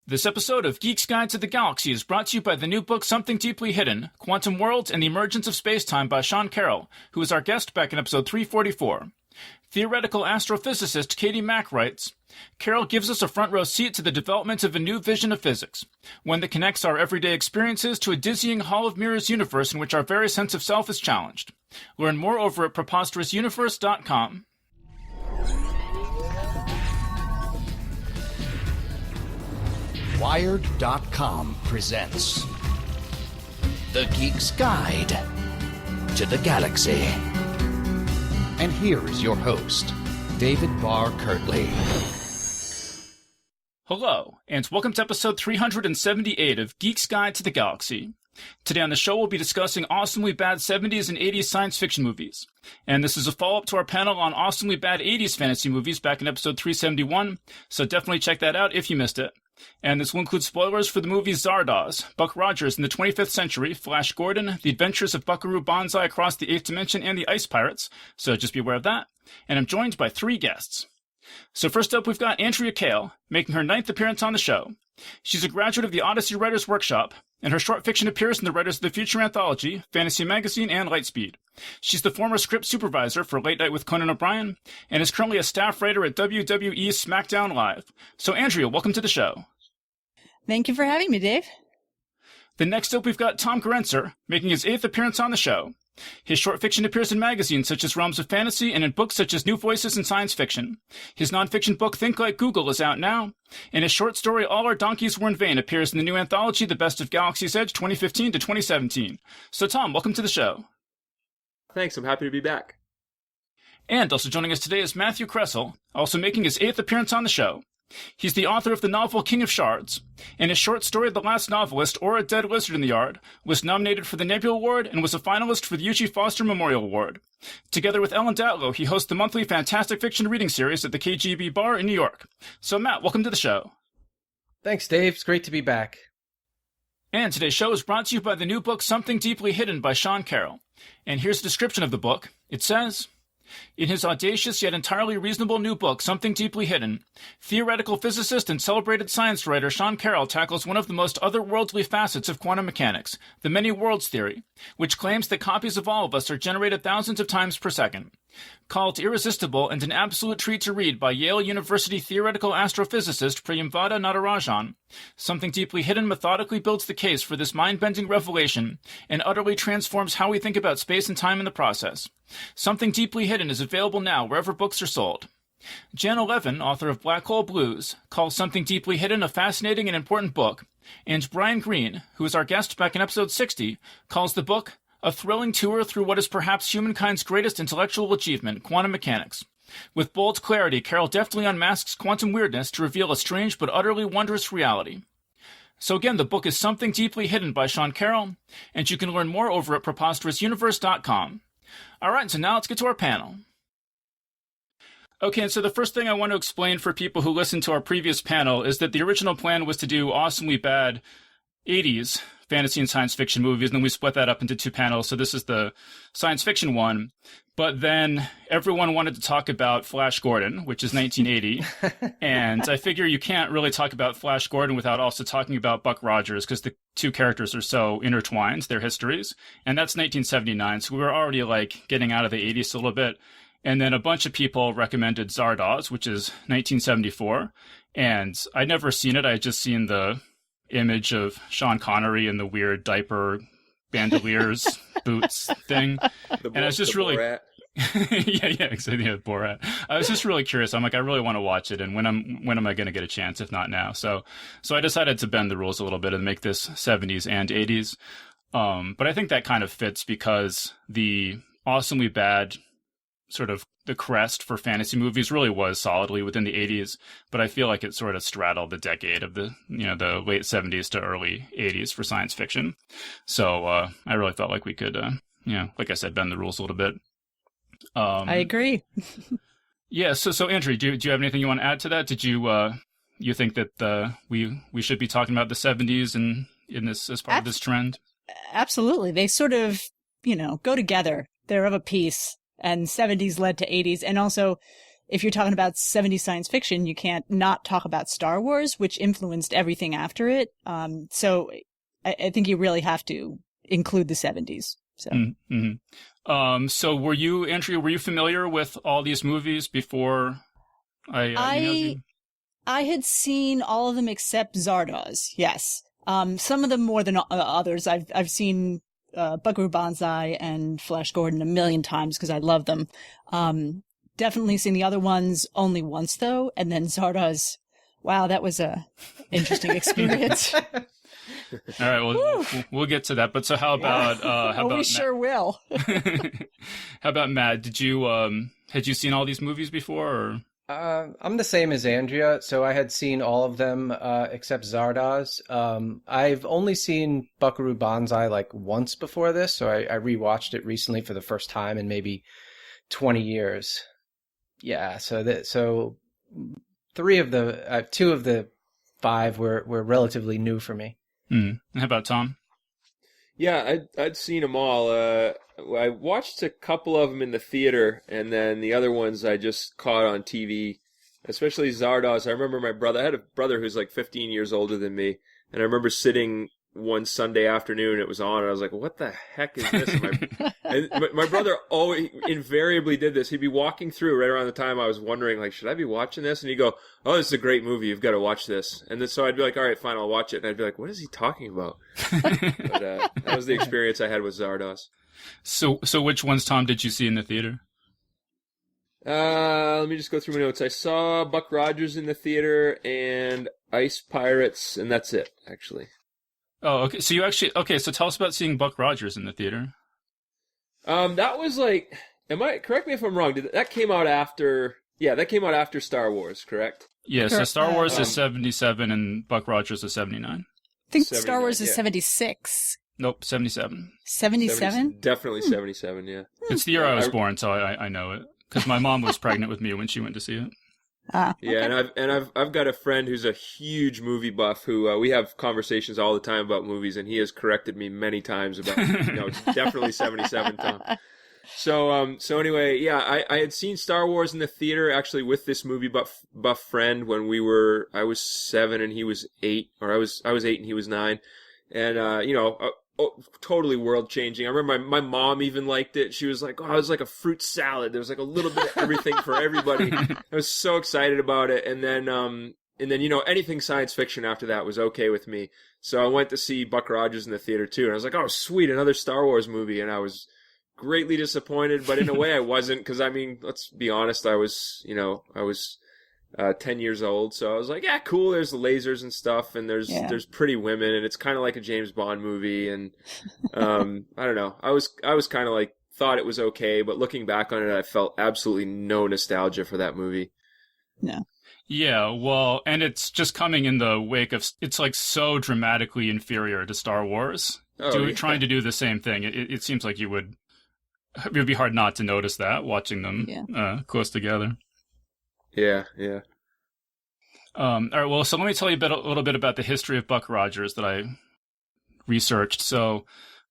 This episode of Geek's Guide to the Galaxy is brought to you by the new book Something Deeply Hidden, Quantum Worlds and the Emergence of Spacetime by Sean Carroll, who is our guest back in episode 344. Theoretical astrophysicist Katie Mack writes, Carroll gives us a front row seat to the development of a new vision of physics, one that connects our everyday experiences to a dizzying Hall of Mirrors universe in which our very sense of self is challenged. Learn more over at preposterousuniverse.com. Wired.com presents The Geek's Guide to the Galaxy. And here is your host, David Barr Kirtley. Hello, and welcome to episode 378 of Geek's Guide to the Galaxy. Today on the show, we'll be discussing awesomely bad 70s and 80s science fiction movies. And this is a follow-up to our panel on awesomely bad 80s fantasy movies back in episode 371, so definitely check that out if you missed it. And this will include spoilers for the movies Zardoz, Buck Rogers in the 25th Century, Flash Gordon, The Adventures of Buckaroo Banzai Across the 8th Dimension, and the Ice Pirates, so just be aware of that. And I'm joined by three guests. So first up, we've got Andrea Kail, making her 9th appearance on the show. She's a graduate of the Odyssey Writers Workshop, and her short fiction appears in the Writers of the Future anthology, Fantasy Magazine, and Lightspeed. She's the former script supervisor for Late Night with Conan O'Brien, and is currently a staff writer at WWE SmackDown Live. So Andrea, welcome to the show. Thank you for having me, Dave. Then next up, we've got Tom Gerencer, making his 8th appearance on the show. His short fiction appears in magazines such as Realms of Fantasy and in books such as New Voices in Science Fiction. His nonfiction book, Think Like Google, is out now, and his short story, All Our Donkeys Were in Vain, appears in the new anthology, The Best of Galaxy's Edge 2015 to 2017. So Tom, welcome to the show. Thanks, I'm happy to be back. And also joining us today is Matthew Kressel, also making his 8th appearance on the show. He's the author of the novel King of Shards, and his short story The Last Novelist, or A Dead Lizard in the Yard, was nominated for the Nebula Award and was a finalist for the Eugene Foster Memorial Award. Together with Ellen Datlow, he hosts the monthly Fantastic Fiction reading series at the KGB Bar in New York. So Matt, welcome to the show. Thanks, Dave. It's great to be back. And today's show is brought to you by the new book Something Deeply Hidden by Sean Carroll. And here's a description of the book. It says, in his audacious yet entirely reasonable new book, Something Deeply Hidden, theoretical physicist and celebrated science writer Sean Carroll tackles one of the most otherworldly facets of quantum mechanics, the many worlds theory, which claims that copies of all of us are generated thousands of times per second. Called irresistible and an absolute treat to read by Yale University theoretical astrophysicist Priyamvada Natarajan, Something Deeply Hidden methodically builds the case for this mind-bending revelation and utterly transforms how we think about space and time in the process. Something Deeply Hidden is available now wherever books are sold. Jan Levin, author of Black Hole Blues, calls Something Deeply Hidden a fascinating and important book, and Brian Greene, who is our guest back in episode 60, calls the book a thrilling tour through what is perhaps humankind's greatest intellectual achievement, quantum mechanics. With bold clarity, Carroll deftly unmasks quantum weirdness to reveal a strange but utterly wondrous reality. So again, the book is Something Deeply Hidden by Sean Carroll, and you can learn more over at preposterousuniverse.com. All right, so now let's get to our panel. Okay, and so the first thing I want to explain for people who listened to our previous panel is that the original plan was to do awesomely bad 80s fantasy and science fiction movies, and then we split that up into two panels, so this is the science fiction one. But then everyone wanted to talk about Flash Gordon, which is 1980, and I figure you can't really talk about Flash Gordon without also talking about Buck Rogers, because the two characters are so intertwined, their histories, and that's 1979, so we were already, like, getting out of the 80s a little bit. And then a bunch of people recommended Zardoz, which is 1974, and I'd never seen it. I had just seen the image of Sean Connery in the weird diaper bandoliers boots thing, and I was just really yeah, exactly, yeah, Borat. I was just really curious. I'm like, I really want to watch it, and when am I going to get a chance? If not now, so I decided to bend the rules a little bit and make this 70s and 80s. But I think that kind of fits because the awesomely bad sort of the crest for fantasy movies really was solidly within the 80s, but I feel like it sort of straddled the decade of the the late 70s to early 80s for science fiction. So I really felt like we could, like I said, bend the rules a little bit. I agree. Yeah. So Andrew, do you have anything you want to add to that? Did you think that we should be talking about the 70s and in this as part of this trend? Absolutely. They sort of, go together. They're of a piece. And 70s led to 80s. And also, if you're talking about 70s science fiction, you can't not talk about Star Wars, which influenced everything after it. So I think you really have to include the 70s. So. Mm-hmm. So were you, Andrea, were you familiar with all these movies before I emailed you? I had seen all of them except Zardoz, yes. Some of them more than others. I've seen Buckaroo Banzai and Flash Gordon a million times because I love them. Definitely seen the other ones only once, though. And then Zardoz, wow, that was a interesting experience. All right, well, we'll get to that. But so how about we Matt? sure will. How about Matt? Had you seen all these movies before? Or? I'm the same as Andrea, so I had seen all of them except Zardoz. I've only seen Buckaroo Banzai like once before this, so I rewatched it recently for the first time in maybe 20 years. Yeah, so two of the five were relatively new for me. How about Tom? Yeah, I'd seen them all. I watched a couple of them in the theater, and then the other ones I just caught on TV, especially Zardoz. I remember I had a brother who's like 15 years older than me, and I remember sitting one Sunday afternoon, it was on, and I was like, what the heck is this? And my brother always invariably did this. He'd be walking through right around the time I was wondering, like, should I be watching this? And he'd go, oh, this is a great movie. You've got to watch this. And then so I'd be like, all right, fine, I'll watch it. And I'd be like, what is he talking about? But that was the experience I had with Zardoz. So which ones, Tom, did you see in the theater? Let me just go through my notes. I saw Buck Rogers in the theater and Ice Pirates, and that's it, actually. Oh, okay. So so tell us about seeing Buck Rogers in the theater. That was like, correct me if I'm wrong, that came out after Star Wars, correct? Yeah, so Star Wars is 77 and Buck Rogers is 79. I think Star Wars is 76. Nope, 77. 77? Definitely 77, yeah. It's the year I was born, so I know it. Because my mom was pregnant with me when she went to see it. Okay. Yeah, and I've got a friend who's a huge movie buff who we have conversations all the time about movies, and he has corrected me many times about it's definitely 77, Tom. So anyway, yeah, I had seen Star Wars in the theater actually with this movie buff friend when I was 7 and he was 8, or I was 8 and he was 9, and totally world changing. I remember my mom even liked it. She was like, oh, it was like a fruit salad. There was like a little bit of everything for everybody. I was so excited about it. And then anything science fiction after that was okay with me. So I went to see Buck Rogers in the theater too. And I was like, oh, sweet, another Star Wars movie. And I was greatly disappointed, but in a way I wasn't, because I mean, let's be honest, I was 10 years old, so I was like, yeah, cool, there's lasers and stuff, and there's pretty women, and it's kind of like a James Bond movie, and I don't know, I was kind of like, thought it was okay, but looking back on it, I felt absolutely no nostalgia for that movie. No. Yeah, well, and it's just coming in the wake of, it's like so dramatically inferior to Star Wars. Trying to do the same thing. It seems like it would be hard not to notice that, watching them close together. Yeah. All right, well, so let me tell you a little bit about the history of Buck Rogers that I researched. So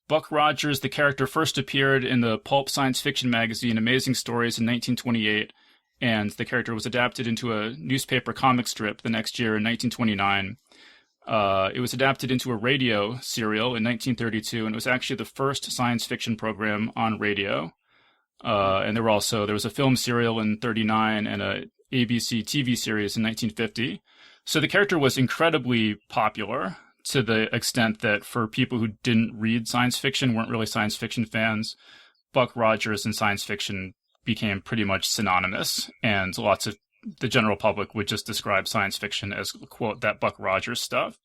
Buck Rogers, the character, first appeared in the pulp science fiction magazine Amazing Stories in 1928, and the character was adapted into a newspaper comic strip the next year in 1929. It was adapted into a radio serial in 1932, and it was actually the first science fiction program on radio. And there was a film serial in 1939 and a ABC TV series in 1950. So the character was incredibly popular to the extent that for people who didn't read science fiction, weren't really science fiction fans, Buck Rogers and science fiction became pretty much synonymous. And lots of the general public would just describe science fiction as, quote, that Buck Rogers stuff.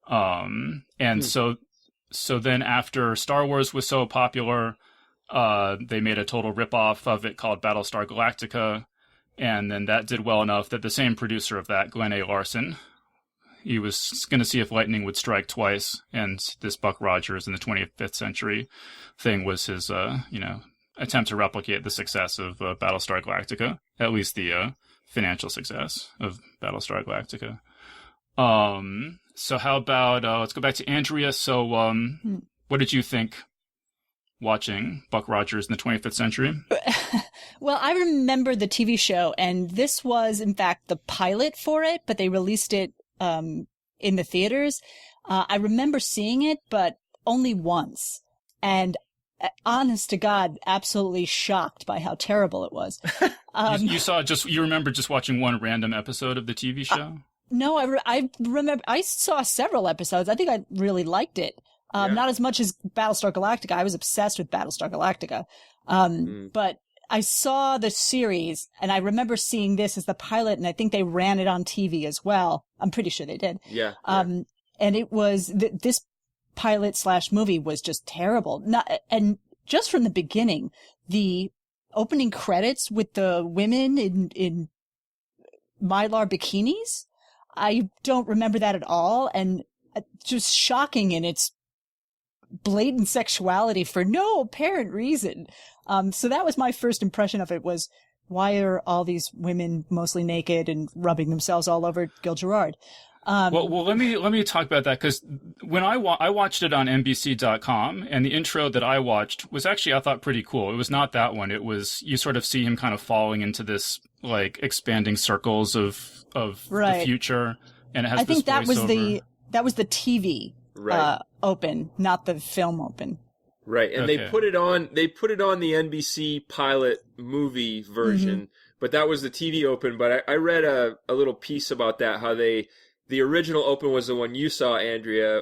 So then after Star Wars was so popular, they made a total ripoff of it called Battlestar Galactica. And then that did well enough that the same producer of that, Glenn A. Larson, he was going to see if lightning would strike twice. And this Buck Rogers in the 25th century thing was his, attempt to replicate the success of Battlestar Galactica, at least the financial success of Battlestar Galactica. So how about, let's go back to Andrea. So what did you think watching Buck Rogers in the 25th century? Well, I remember the TV show, and this was, in fact, the pilot for it, but they released it in the theaters. I remember seeing it, but only once. And honest to God, absolutely shocked by how terrible it was. You remember just watching one random episode of the TV show? No, I remember I saw several episodes. I think I really liked it. Not as much as Battlestar Galactica. I was obsessed with Battlestar Galactica. But I saw the series, and I remember seeing this as the pilot, and I think they ran it on TV as well. I'm pretty sure they did. Yeah. And it was this pilot/movie was just terrible. And just from the beginning, the opening credits with the women in Mylar bikinis, I don't remember that at all, and just shocking in its blatant sexuality for no apparent reason. So that was my first impression of it, was why are all these women mostly naked and rubbing themselves all over Gil Gerard? Well, let me talk about that, because when I watched it on NBC.com, and the intro that I watched was actually, I thought, pretty cool. It was not that one. It was, you sort of see him kind of falling into this like expanding circles of the future, and it has. I think that was the TV open, not the film open. Right, and Okay. they put it on the NBC pilot movie version, but that was the TV open. But I read a little piece about that, how the original open was the one you saw, Andrea,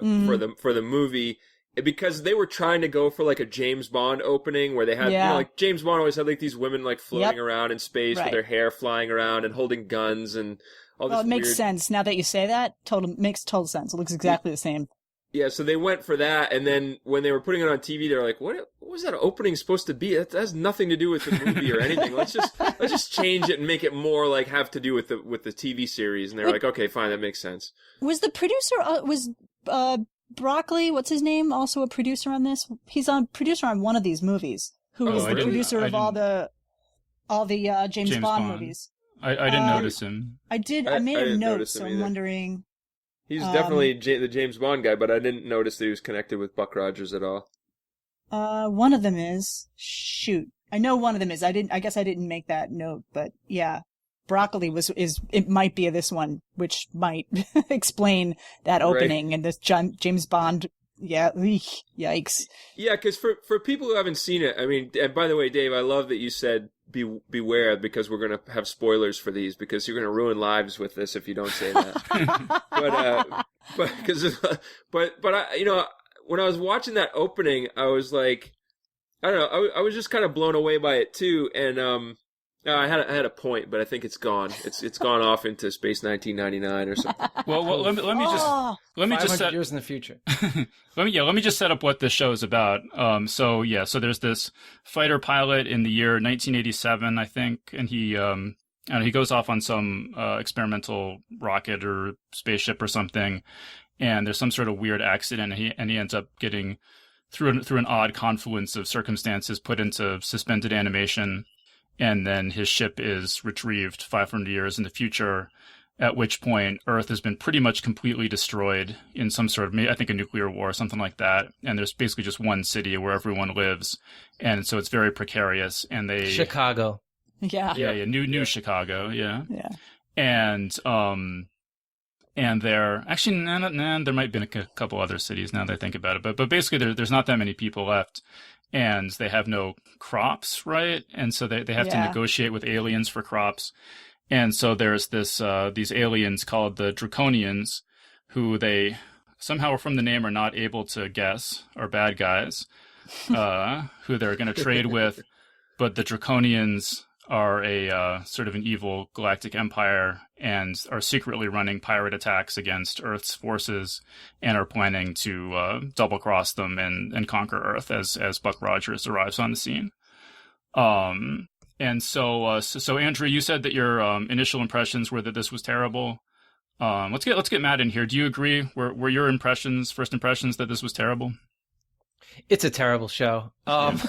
for the movie, because they were trying to go for like a James Bond opening where they had, like James Bond always had like these women like floating around in space with their hair flying around and holding guns and all this. Well, it makes sense now that you say that. Makes total sense. It looks exactly the same. Yeah, so they went for that, and then when they were putting it on TV, they were like, "What was that opening supposed to be? That has nothing to do with the movie or anything. Let's just change it and make it more like have to do with the TV series." And they're like, "Okay, fine, that makes sense." Was the producer Broccoli? What's his name? Also a producer on this. He's a producer on one of these movies. Who was the producer of all the James Bond movies? I didn't notice him. I did. I made a note, so I'm wondering. He's definitely the James Bond guy, but I didn't notice that he was connected with Buck Rogers at all. One of them is. Shoot, I know one of them is. I guess I didn't make that note, but yeah, Broccoli it might be this one, which might explain that opening and this James Bond. Yeah, yikes. Yeah, because for people who haven't seen it, I mean, and by the way, Dave, I love that you said beware, because we're going to have spoilers for these, because you're going to ruin lives with this if you don't say that. but I, when I was watching that opening, I was like, I don't know, I was just kind of blown away by it too, and I had a point, but I think it's gone. It's gone off into space 1999 or something. Well, let me just set years in the future. Let me just set up what this show is about. So there's this fighter pilot in the year 1987, I think, and he goes off on some experimental rocket or spaceship or something, and there's some sort of weird accident, and he ends up getting through an odd confluence of circumstances put into suspended animation. And then his ship is retrieved 500 years in the future, at which point Earth has been pretty much completely destroyed in some sort of, I think, a nuclear war or something like that. And there's basically just one city where everyone lives. And so it's very precarious. And Chicago. Yeah. Yeah. New Chicago. Yeah. Yeah. And there actually, there might have been a couple other cities now that I think about it. But basically there's not that many people left. And they have no crops, right? And so they have to negotiate with aliens for crops. And so there's these aliens called the Draconians, who they somehow from the name are not able to guess are bad guys, who they're going to trade with. But the Draconians are a sort of an evil galactic empire and are secretly running pirate attacks against Earth's forces and are planning to double cross them and conquer Earth as Buck Rogers arrives on the scene. And so Andrew, you said that your initial impressions were that this was terrible. Let's get Matt in here. Do you agree? Were your first impressions that this was terrible? It's a terrible show. As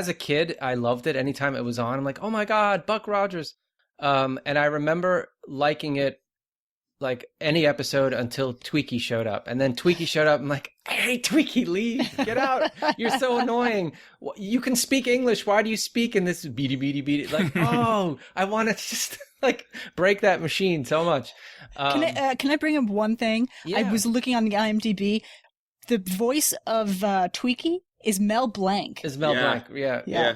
a kid, I loved it. Anytime it was on, I'm like, oh my God, Buck Rogers. And I remember liking it like any episode until Tweaky showed up. And then Tweaky showed up. I'm like, hey, Tweaky, leave. Get out. You're so annoying. You can speak English. Why do you speak in this beady, beady, beady? Like, oh, I want to just like break that machine so much. Can I bring up one thing? Yeah. I was looking on the IMDb. The voice of Tweaky is Mel Blanc. Is Mel Yeah. Blanc. Yeah. Yeah.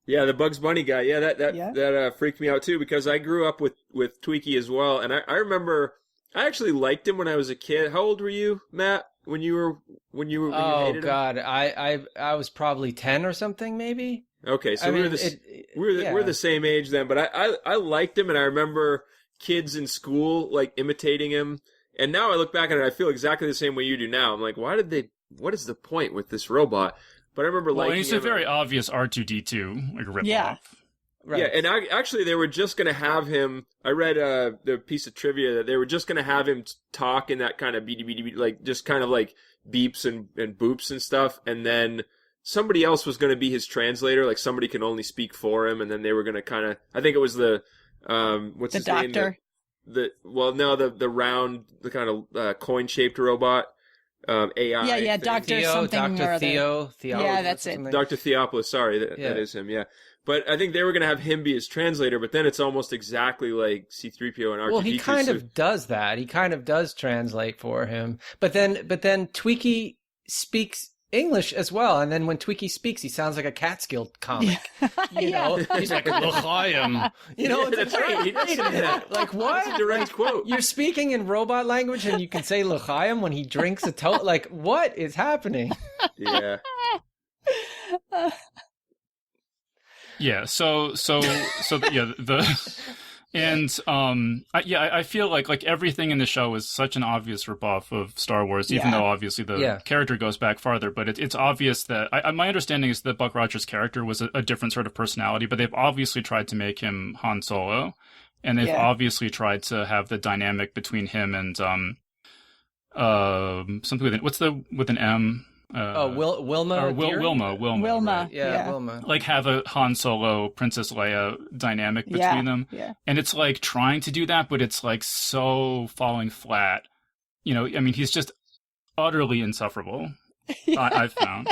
Yeah, the Bugs Bunny guy. Yeah, that freaked me out too because I grew up with Tweaky as well, and I remember I actually liked him when I was a kid. How old were you, Matt? When you Oh hated him? God, I was probably 10 or something, maybe. Okay, so I we're mean, we're the same age then, but I liked him, and I remember kids in school like imitating him, and now I look back at it, I feel exactly the same way you do now. I'm like, what is the point with this robot? But I remember Well, liking he's him. a very obvious R2D2 like rip Yeah. off. Right. Yeah, and actually they were just going to have him, I read the piece of trivia that they were just going to have him talk in that kind of beady, like just kind of like beeps and boops and stuff, and then somebody else was going to be his translator, like somebody can only speak for him, and then they were going to kind of, I think it was the, what's The his name? doctor. The round, the kind of coin-shaped robot, AI. Yeah, thing. Dr. something Dr. or other. Theo. Yeah, that's it. something. Dr. Theopolis, sorry, that is him, yeah. But I think they were going to have him be his translator, but then it's almost exactly like C-3PO and R2-D2. Well, he kind of does that. He kind of does translate for him. But then Tweaky speaks English as well. And then when Tweaky speaks, he sounds like a Catskill comic. You know, he's like, "L'chaim." You know, Yeah, that's right. He does wait a say minute. that. Like, what? That's a direct quote. You're speaking in robot language and you can say L'chaim when he drinks a like, what is happening? Yeah. Yeah, I feel like everything in the show is such an obvious ripoff of Star Wars, even Yeah. though obviously the character goes back farther. But it's obvious that my understanding is that Buck Rogers' character was a different sort of personality, but they've obviously tried to make him Han Solo, and they've obviously tried to have the dynamic between him and something with an M. Wilma? Or Deere? Wilma. Wilma. Right? Yeah, Wilma. Like have a Han Solo, Princess Leia dynamic between them. Yeah. And it's like trying to do that, but it's like so falling flat. You know, I mean, he's just utterly insufferable, I've found.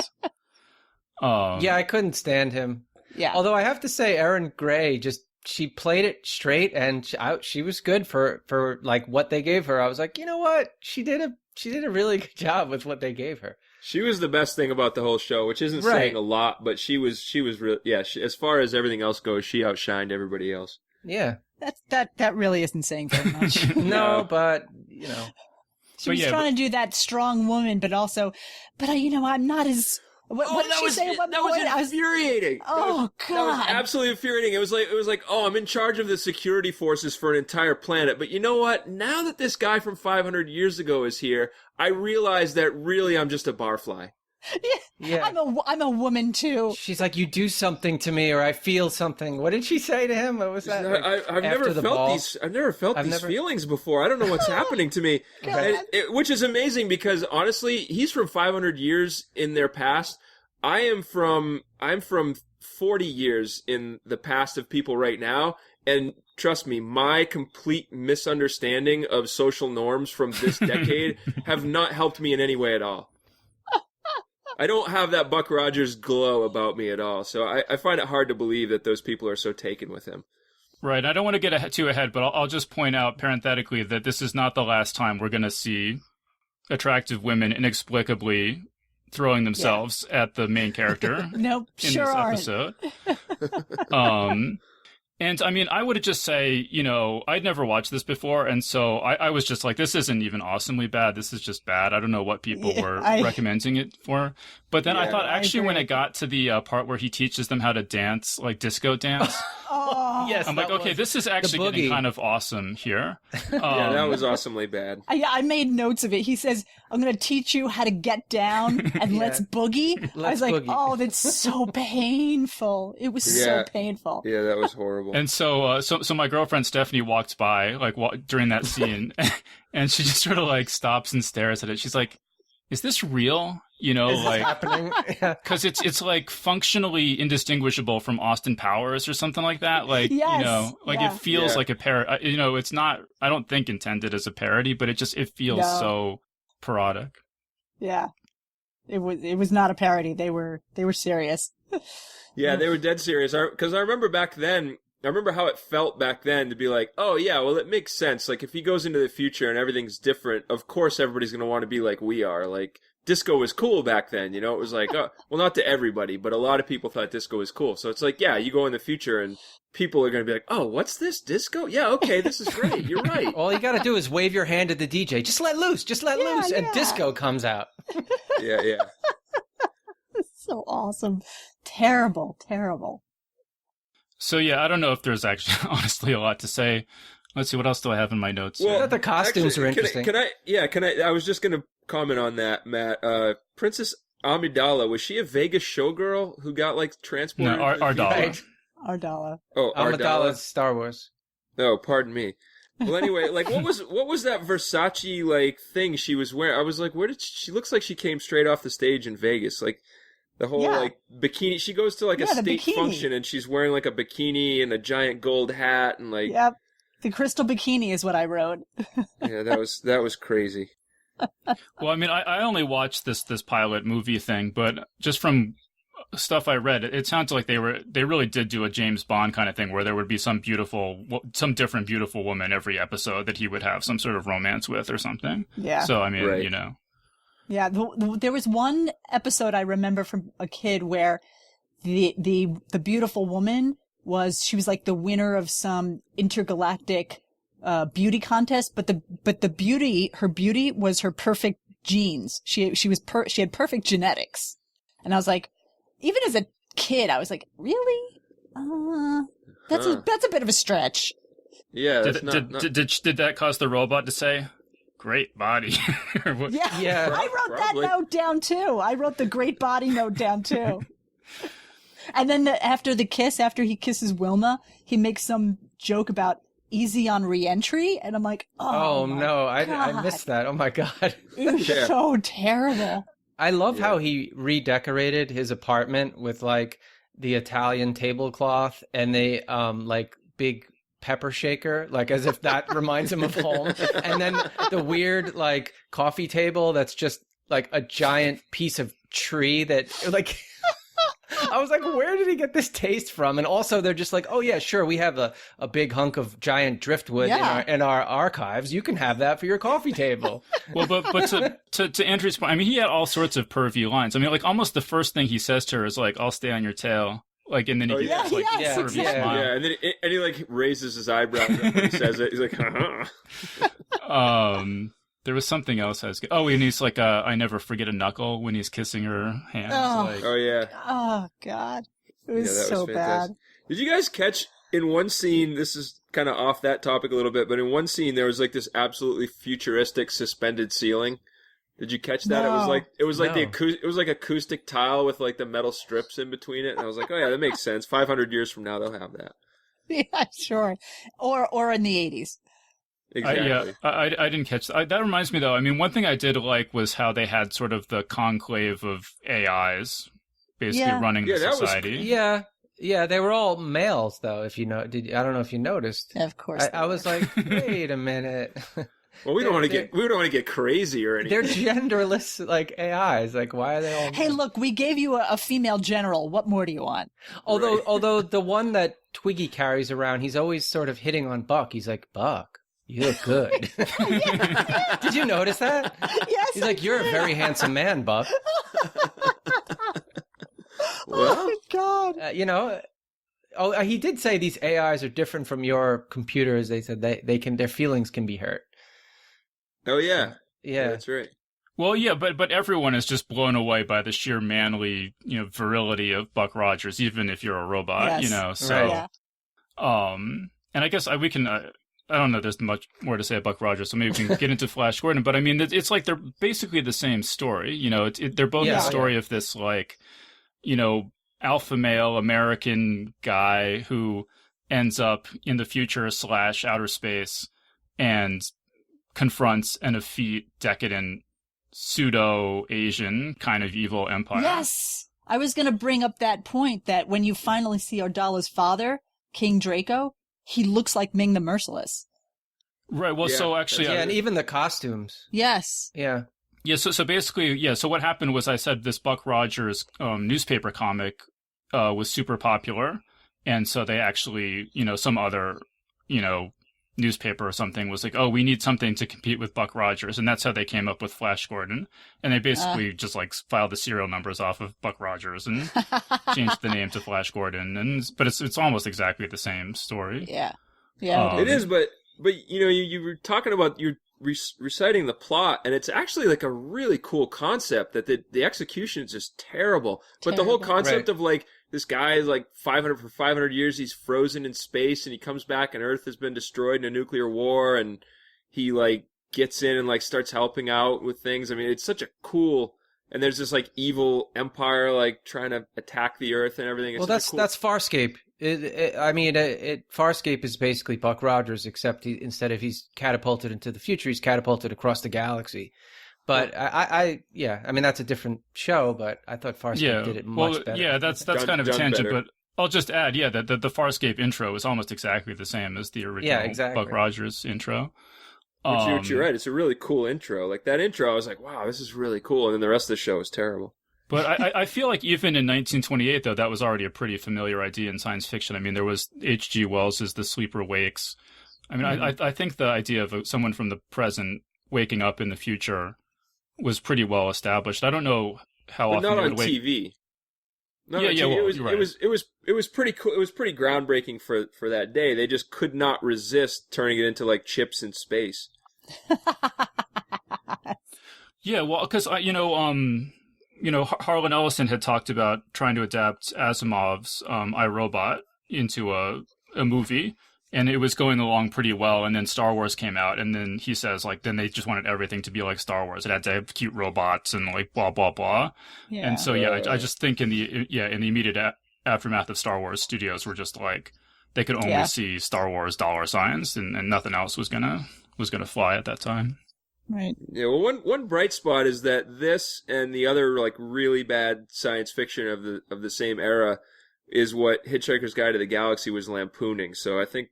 Yeah, I couldn't stand him. Yeah. Although I have to say, Erin Gray she played it straight, and she was good for like what they gave her. I was like, you know what, she did a really good job with what they gave her. She was the best thing about the whole show, which isn't saying a lot, but she was real. Yeah, as far as everything else goes, she outshined everybody else. Yeah. That really isn't saying very much. No, but you know, She was trying to do that strong woman, but also, I'm not as. What did she say at one point? That was infuriating. Oh, That was absolutely infuriating. It was like, oh, I'm in charge of the security forces for an entire planet. But you know what? Now that this guy from 500 years ago is here, I realize that really I'm just a barfly. yeah. I'm a woman too. She's like, you do something to me, or I feel something. What did she say to him? What was that? I've never felt these feelings before. I don't know what's happening to me, which is amazing because honestly, he's from 500 years in their past. I'm from 40 years in the past of people right now, and trust me, my complete misunderstanding of social norms from this decade have not helped me in any way at all. I don't have that Buck Rogers glow about me at all, so I find it hard to believe that those people are so taken with him. Right. I don't want to get too ahead, but I'll just point out parenthetically that this is not the last time we're going to see attractive women inexplicably throwing themselves at the main character. Nope, in sure this aren't. episode. And I mean, I would just say, I'd never watched this before, and so I was just like, this isn't even awesomely bad. This is just bad. I don't know what people were recommending it for. But then I thought, actually, when it got to the part where he teaches them how to dance, like disco dance, Yes, I'm like, okay, this is actually getting kind of awesome here. Yeah, that was awesomely bad. I made notes of it. He says, I'm going to teach you how to get down and let's boogie. I was like, boogie. oh, that's so painful. It was so painful. Yeah, that was horrible. And so my girlfriend Stephanie walked by during that scene, and she just sort of like stops and stares at it. She's like, "Is this real?" You know, Is this like happening? Yeah. because it's like functionally indistinguishable from Austin Powers or something like that. Like Yes, you know, like yeah. it feels Yeah. like a parody. You know, it's not. I don't think intended as a parody, but it feels No. so parodic. Yeah. It was not a parody. They were serious. Yeah, they were dead serious. Because I remember back then, I remember how it felt back then to be like, oh yeah, well it makes sense. Like if he goes into the future and everything's different, of course everybody's going to want to be like we are. Like disco was cool back then, you know? It was like, oh, well not to everybody, but a lot of people thought disco was cool. So it's like, yeah, you go in the future and people are going to be like, oh, what's this, disco? Yeah, okay, this is great. You're right. All you got to do is wave your hand at the DJ. Just let loose. Just let Yeah, loose. And yeah. disco comes out. Yeah, yeah. So awesome. Terrible. So yeah, I don't know if there's actually honestly a lot to say. Let's see, what else do I have in my notes? Well, I thought the costumes were interesting. Can I? I was just going to comment on that, Matt. Princess Amidala, was she a Vegas showgirl who got like transported? No, Ardala. Right. Ardala. Oh, Amidala's Star Wars. Oh, pardon me. Well, anyway, like what was that Versace like thing she was wearing? I was like, where did she looks like she came straight off the stage in Vegas, like the whole Yeah. like bikini. She goes to like a Yeah, the state bikini. function and she's wearing like a bikini and a giant gold hat and like Yep. The crystal bikini is what I wrote. yeah, that was crazy. Well, I mean, I only watched this pilot movie thing, but just from stuff I read, it sounds like they really did do a James Bond kind of thing where there would be some different beautiful woman every episode that he would have some sort of romance with or something. Yeah. So I mean, Right. you know, Yeah, there was one episode I remember from a kid where the beautiful woman she was like the winner of some intergalactic beauty contest, but her beauty was her perfect genes. She had perfect genetics, and I was like, even as a kid, I was like, really? That's a bit of a stretch. Yeah, did that's did that cause the robot to say, "Great body"? Or what? Yeah, Yeah. I wrote Probably. that note down too. I wrote the great body note down too. And then after he kisses Wilma, he makes some joke about easy on reentry, and I'm like, Oh, my no, I God. missed that. Oh my God. It was Yeah. so terrible. I love Yeah. how he redecorated his apartment with like the Italian tablecloth and the like big pepper shaker, like as if that reminds him of home. And then the weird like coffee table that's just like a giant piece of tree that like I was like, where did he get this taste from? And also they're just like, oh yeah, sure, we have a big hunk of giant driftwood Yeah. in our archives. You can have that for your coffee table. Well, but to Andrew's point, I mean, he had all sorts of pervy lines. I mean, like almost the first thing he says to her is like, "I'll stay on your tail," like, and then he Oh, gets yeah. this, like Yes, pervy exactly. smile. yeah, and then he like raises his eyebrows when he says it. He's like, There was something else and he's like, "I never forget a knuckle" when he's kissing her hands. Oh. Like, oh yeah. Oh God, it was Yeah, that so was fantastic. bad. Did you guys catch in one scene, this is kind of off that topic a little bit, but in one scene there was like this absolutely futuristic suspended ceiling. Did you catch that? No. It was like No. it was like acoustic tile with like the metal strips in between it, and I was like, oh yeah, that makes sense. 500 years from now they'll have that. Yeah, sure. Or in the 80s. Exactly. I didn't catch that. That reminds me, though. I mean, one thing I did like was how they had sort of the conclave of AIs basically Yeah. running Yeah, the that was- society. Yeah, they were all males though. If you know, I don't know if you noticed. Of course. I was like, wait a minute. Well, we don't want they're- to get crazy or They're anything. genderless like AIs. Like, why are they all? Hey, look, we gave you a female general. What more do you want? Although the one that Twiggy carries around, he's always sort of hitting on Buck. He's like, Buck, you look good. Did you notice that? Yes. He's like, you're a very handsome man, Buck. Oh my God. He did say these AIs are different from your computers. They said their feelings can be hurt. Oh yeah. Yeah. That's right. Well, yeah, but everyone is just blown away by the sheer manly, virility of Buck Rogers, even if you're a robot, Yes. So, Yeah. and I guess we can. I don't know. There's much more to say about Buck Rogers, so maybe we can get into Flash Gordon. But I mean, it's like they're basically the same story. They're both Yeah. the story of this, like, alpha male American guy who ends up in the future / outer space and confronts an effete, decadent pseudo-Asian kind of evil empire. Yes! I was going to bring up that point that when you finally see Ardala's father, King Draco, he looks like Ming the Merciless. Right, well, so actually... Yeah, and even the costumes. Yes. Yeah. Yeah, so basically, so what happened was I said this Buck Rogers newspaper comic was super popular, and so they actually, some other, newspaper or something was like, oh, we need something to compete with Buck Rogers, and that's how they came up with Flash Gordon, and they basically just like filed the serial numbers off of Buck Rogers and changed the name to Flash Gordon, but it's almost exactly the same story. Yeah, it is, but you were talking about reciting the plot, and it's actually like a really cool concept that the execution is just terrible. But the whole concept of like this guy is like 500 years he's frozen in space, and he comes back and Earth has been destroyed in a nuclear war, and he like gets in and like starts helping out with things. I mean, it's such a cool. And there's this like evil empire like trying to attack the Earth and everything. It's that's Farscape. Farscape is basically Buck Rogers, except instead of he's catapulted into the future, he's catapulted across the galaxy. But I mean that's a different show, but I thought Farscape did it much better. Yeah, that's kind of a tangent, but I'll just add, that the Farscape intro is almost exactly the same as the original Buck Rogers intro. Which you're right, it's a really cool intro. Like that intro, I was like, wow, this is really cool, and then the rest of the show is terrible. But I feel like even in 1928, though, that was already a pretty familiar idea in science fiction. I mean, there was H.G. Wells' The Sleeper Wakes. I mean, I think the idea of someone from the present waking up in the future was pretty well established. I don't know how often. Not on TV. It was pretty cool. It was pretty groundbreaking for that day. They just could not resist turning it into like chips in space. Yeah, well, because Harlan Ellison had talked about trying to adapt Asimov's I, Robot into a movie, and it was going along pretty well, and then Star Wars came out, and then he says, like, then they just wanted everything to be like Star Wars. It had to have cute robots and, like, blah, blah, blah. Yeah. And so, I just think in the immediate aftermath of Star Wars, studios were just like, they could only see Star Wars dollar signs, and nothing else was gonna fly at that time. Right. Yeah, well, one bright spot is that this and the other, like, really bad science fiction of the same era is what Hitchhiker's Guide to the Galaxy was lampooning. So I think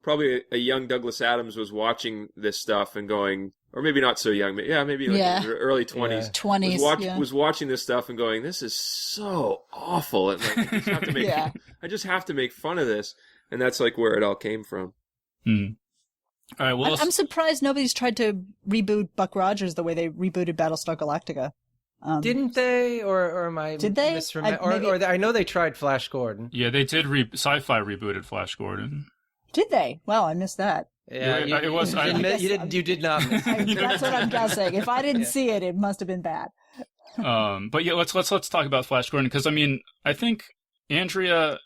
probably a young Douglas Adams was watching this stuff and going, or maybe not so young, but maybe like in the early 20s. 20s, was watching this stuff and going, this is so awful. And like, I just have to make fun of this. And that's like where it all came from. Hmm. All right, well, I'm surprised nobody's tried to reboot Buck Rogers the way they rebooted Battlestar Galactica. Didn't they, or am I? Did they? I know they tried Flash Gordon. Yeah, they did. Sci-Fi rebooted Flash Gordon. Did they? Well, I missed that. Yeah, it was. You did not. Miss it. That's what I'm guessing. If I didn't see it, it must have been bad. But yeah, let's talk about Flash Gordon, because I mean, I think Andrea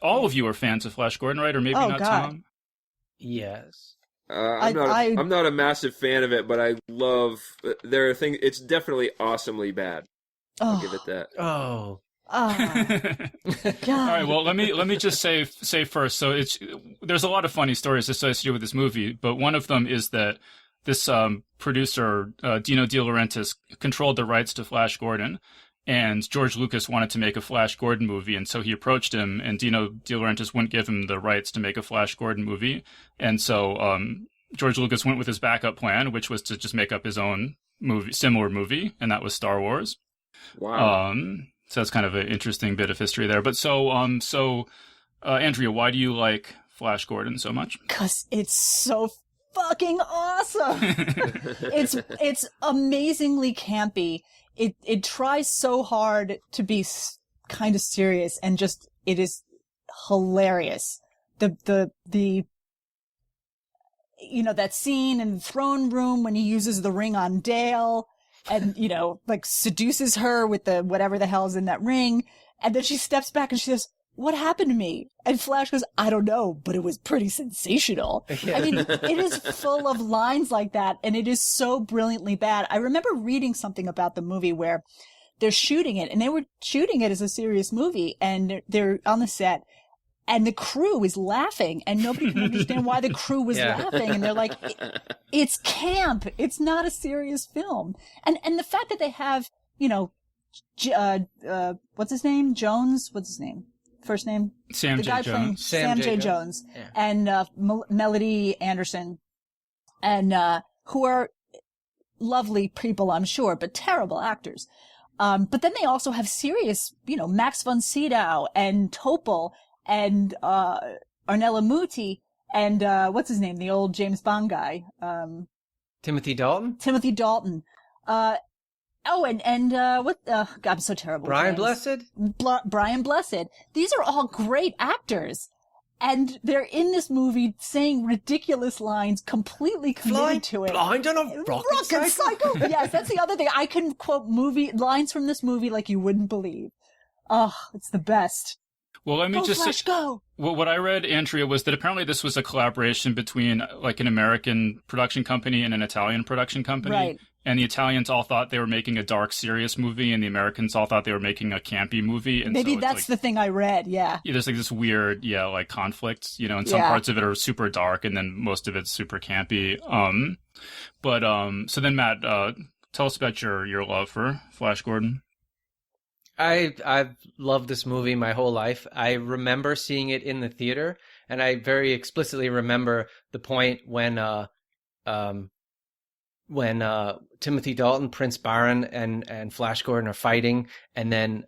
all of you are fans of Flash Gordon, right? Or maybe not, God. Tom. Yes. I'm not a massive fan of it, but I love there are things. It's definitely awesomely bad. I'll give it that. Oh. God. All right. Well, let me just say first. So there's a lot of funny stories associated with this movie, but one of them is that this producer Dino De Laurentiis controlled the rights to Flash Gordon. And George Lucas wanted to make a Flash Gordon movie, and so he approached him, and Dino De Laurentiis wouldn't give him the rights to make a Flash Gordon movie. And so George Lucas went with his backup plan, which was to just make up his own similar movie, and that was Star Wars. Wow. So that's kind of an interesting bit of history there. But so Andrea, why do you like Flash Gordon so much? Because it's so fucking awesome. It's amazingly campy. It tries so hard to be kind of serious, and just it is hilarious. The that scene in the throne room when he uses the ring on Dale, and like seduces her with the whatever the hell's in that ring, and then she steps back and she says, "What happened to me?" And Flash goes, "I don't know, but it was pretty sensational." Yeah. I mean, it is full of lines like that, and it is so brilliantly bad. I remember reading something about the movie where they're shooting it, and they were shooting it as a serious movie, and they're on the set, and the crew is laughing, and nobody can understand why the crew was laughing. And they're like, it's camp. It's not a serious film. And the fact that they have, what's his name? Jones? What's his name? First name? Sam the J. guy Jones. playing Sam J. Jones. Yeah. And Melody Anderson. And who are lovely people, I'm sure, but terrible actors. But then they also have serious, Max von Sydow and Topol and Ornella Muti and what's his name, the old James Bond guy, Timothy Dalton. God, I'm so terrible. Brian with names. Blessed. Brian Blessed. These are all great actors. And they're in this movie saying ridiculous lines, completely committed to it. Blind on a rocket cycle. Yes, that's the other thing. I can quote lines from this movie like you wouldn't believe. Oh, it's the best. Well, let me Go, just Flash, say, go. what I read, Andrea, was that apparently this was a collaboration between like an American production company and an Italian production company. Right. And the Italians all thought they were making a dark, serious movie, and the Americans all thought they were making a campy movie. And Maybe so that's the thing I read, yeah. There's like this weird, like conflict, and some parts of it are super dark, and then most of it's super campy. So then Matt, tell us about your love for Flash Gordon. I've loved this movie my whole life. I remember seeing it in the theater, and I very explicitly remember the point when Timothy Dalton, Prince Baron, and Flash Gordon are fighting, and then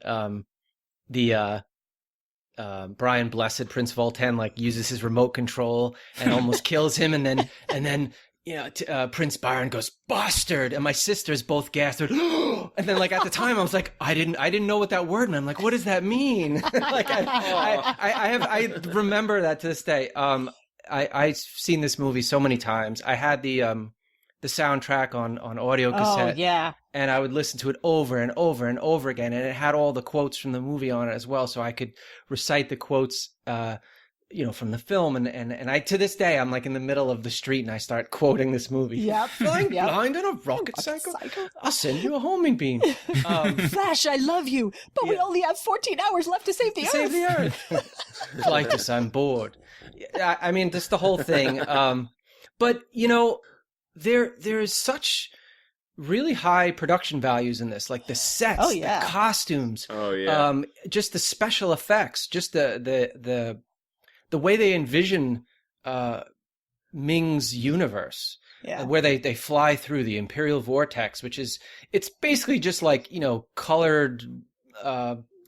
Brian Blessed, Prince Voltan, like uses his remote control and almost kills him, and then Prince Baron goes bastard, and my sisters both gasped, and then like at the time I was like, I didn't know what that word meant. I'm like, what does that mean? Like I remember that to this day. I've seen this movie so many times. I had the soundtrack on audio cassette. Oh, yeah. And I would listen to it over and over and over again. And it had all the quotes from the movie on it as well. So I could recite the quotes, from the film. And I, to this day, I'm like in the middle of the street and I start quoting this movie. Yep. Flying blind on a rocket cycle? I'll send you a homing beam. Flash, I love you, but we only have 14 hours left to save the Earth. Save the Earth. Flight us on board. I mean, just the whole thing. But, there is such really high production values in this, like the sets, the costumes, just the special effects, just the way they envision Ming's universe, where they fly through the Imperial Vortex, it's basically just like colored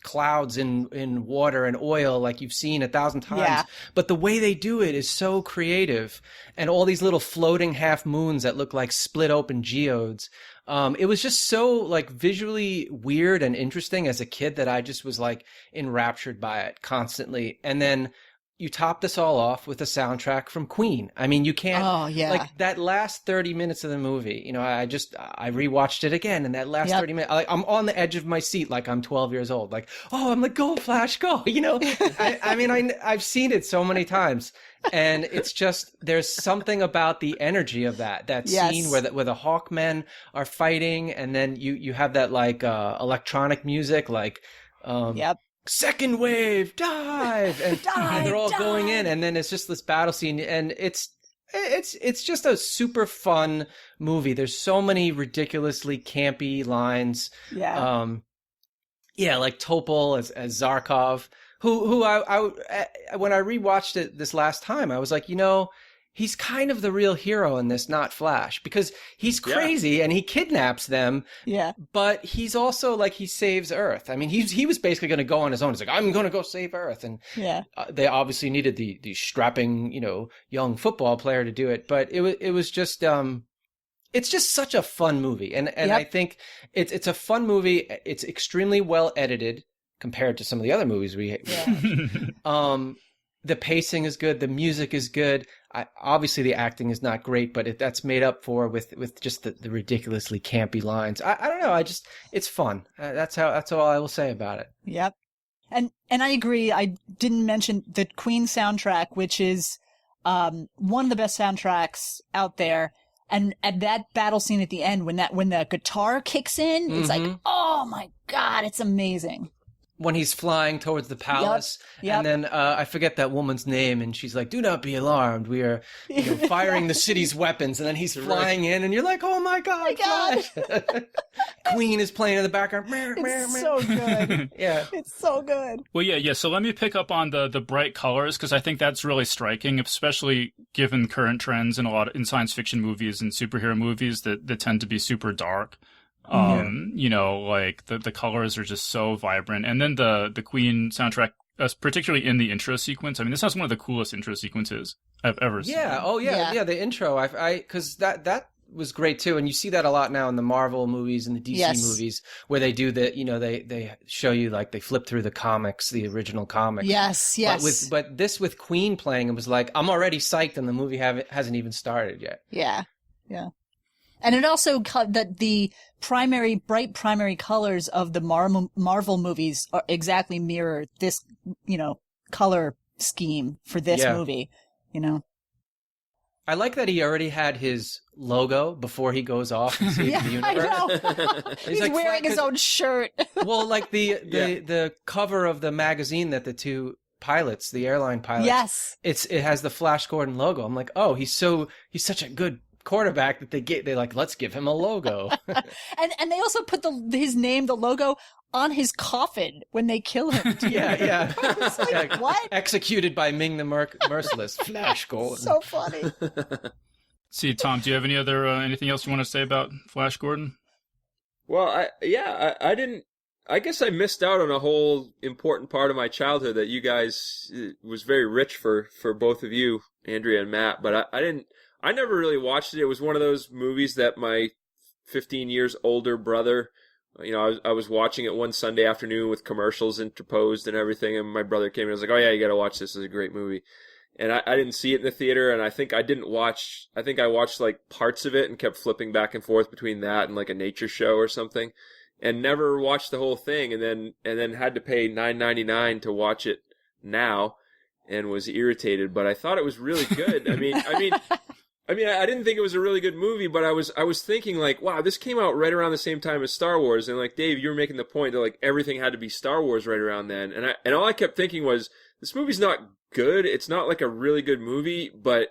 clouds in water and oil like you've seen 1,000 times. But the way they do it is so creative, and all these little floating half moons that look like split open geodes. It was just so like visually weird and interesting as a kid that I just was like enraptured by it constantly. And then you top this all off with a soundtrack from Queen. I mean, you can't, like that last 30 minutes of the movie, I rewatched it again, and that last 30 minutes, I'm on the edge of my seat like I'm 12 years old. Like, I'm like, go Flash, go, I've seen it so many times, and it's just, there's something about the energy of that scene where the Hawkmen are fighting, and then you have that like electronic music, like, second wave, dive, and they're all going in, and then it's just this battle scene, and it's just a super fun movie. There's so many ridiculously campy lines. Like Topol as Zarkov, who I when I rewatched it this last time, I was like, he's kind of the real hero in this, not Flash, because he's crazy and he kidnaps them. But he's also like, he saves Earth. I mean, he was basically going to go on his own. He's like, I'm going to go save Earth. And they obviously needed the strapping, young football player to do it. But it was just, it's just such a fun movie. And I think it's a fun movie. It's extremely well edited compared to some of the other movies we the pacing is good. The music is good. Obviously, the acting is not great, but that's made up for with just the ridiculously campy lines. I don't know. It's fun. That's all I will say about it. Yep. And I agree. I didn't mention the Queen soundtrack, which is one of the best soundtracks out there. And at that battle scene at the end, when the guitar kicks in, it's like, oh my God, it's amazing. when he's flying towards the palace, Yep. and then I forget that woman's name, and she's like, "Do not be alarmed. We are firing the city's weapons." And then he's flying in, and you're like, "Oh my god!" Flash." Queen is playing in the background. It's so good. Yeah, It's so good. Well, yeah. So let me pick up on the bright colors, because I think that's really striking, especially given current trends in science fiction movies and superhero movies that tend to be super dark. You know, like the colors are just so vibrant. And then the Queen soundtrack, particularly in the intro sequence. I mean, this has one of the coolest intro sequences I've ever seen. yeah. Oh yeah. The intro, because that was great too, and you see that a lot now in the Marvel movies and the DC movies, where they do the, they show you, like, they flip through the comics, the original comics. Yes. But this with Queen playing, it was like, I'm already psyched, and the movie hasn't even started yet. Yeah. And it also the bright primary colors of the Marvel movies are exactly mirror this, color scheme for this movie. I like that he already had his logo before he goes off to save the universe. I know. He's like, wearing his own shirt. Well, like the cover of the magazine that the two pilots, the airline pilots, it has the Flash Gordon logo. I'm like, oh, he's such a good quarterback that they're like, let's give him a logo. and they also put his name, the logo, on his coffin when they kill him. Yeah. It's like, what? Executed by Ming the Merciless, Flash Gordon. So funny. See, Tom, do you have anything else you want to say about Flash Gordon? Well, I didn't. I guess I missed out on a whole important part of my childhood that you guys was very rich for both of you, Andrea and Matt. But I never really watched it. It was one of those movies that my 15 years older brother, I was watching it one Sunday afternoon with commercials interposed and everything, and my brother came and was like, "Oh yeah, you got to watch this. It's a great movie." And I didn't see it in the theater, and I think I watched like parts of it and kept flipping back and forth between that and like a nature show or something, and never watched the whole thing, and then had to pay $9.99 to watch it now, and was irritated. But I thought it was really good. I mean, I didn't think it was a really good movie, but I was thinking, like, wow, this came out right around the same time as Star Wars, and like, Dave, you were making the point that like everything had to be Star Wars right around then, and all I kept thinking was, this movie's not good. It's not like a really good movie, but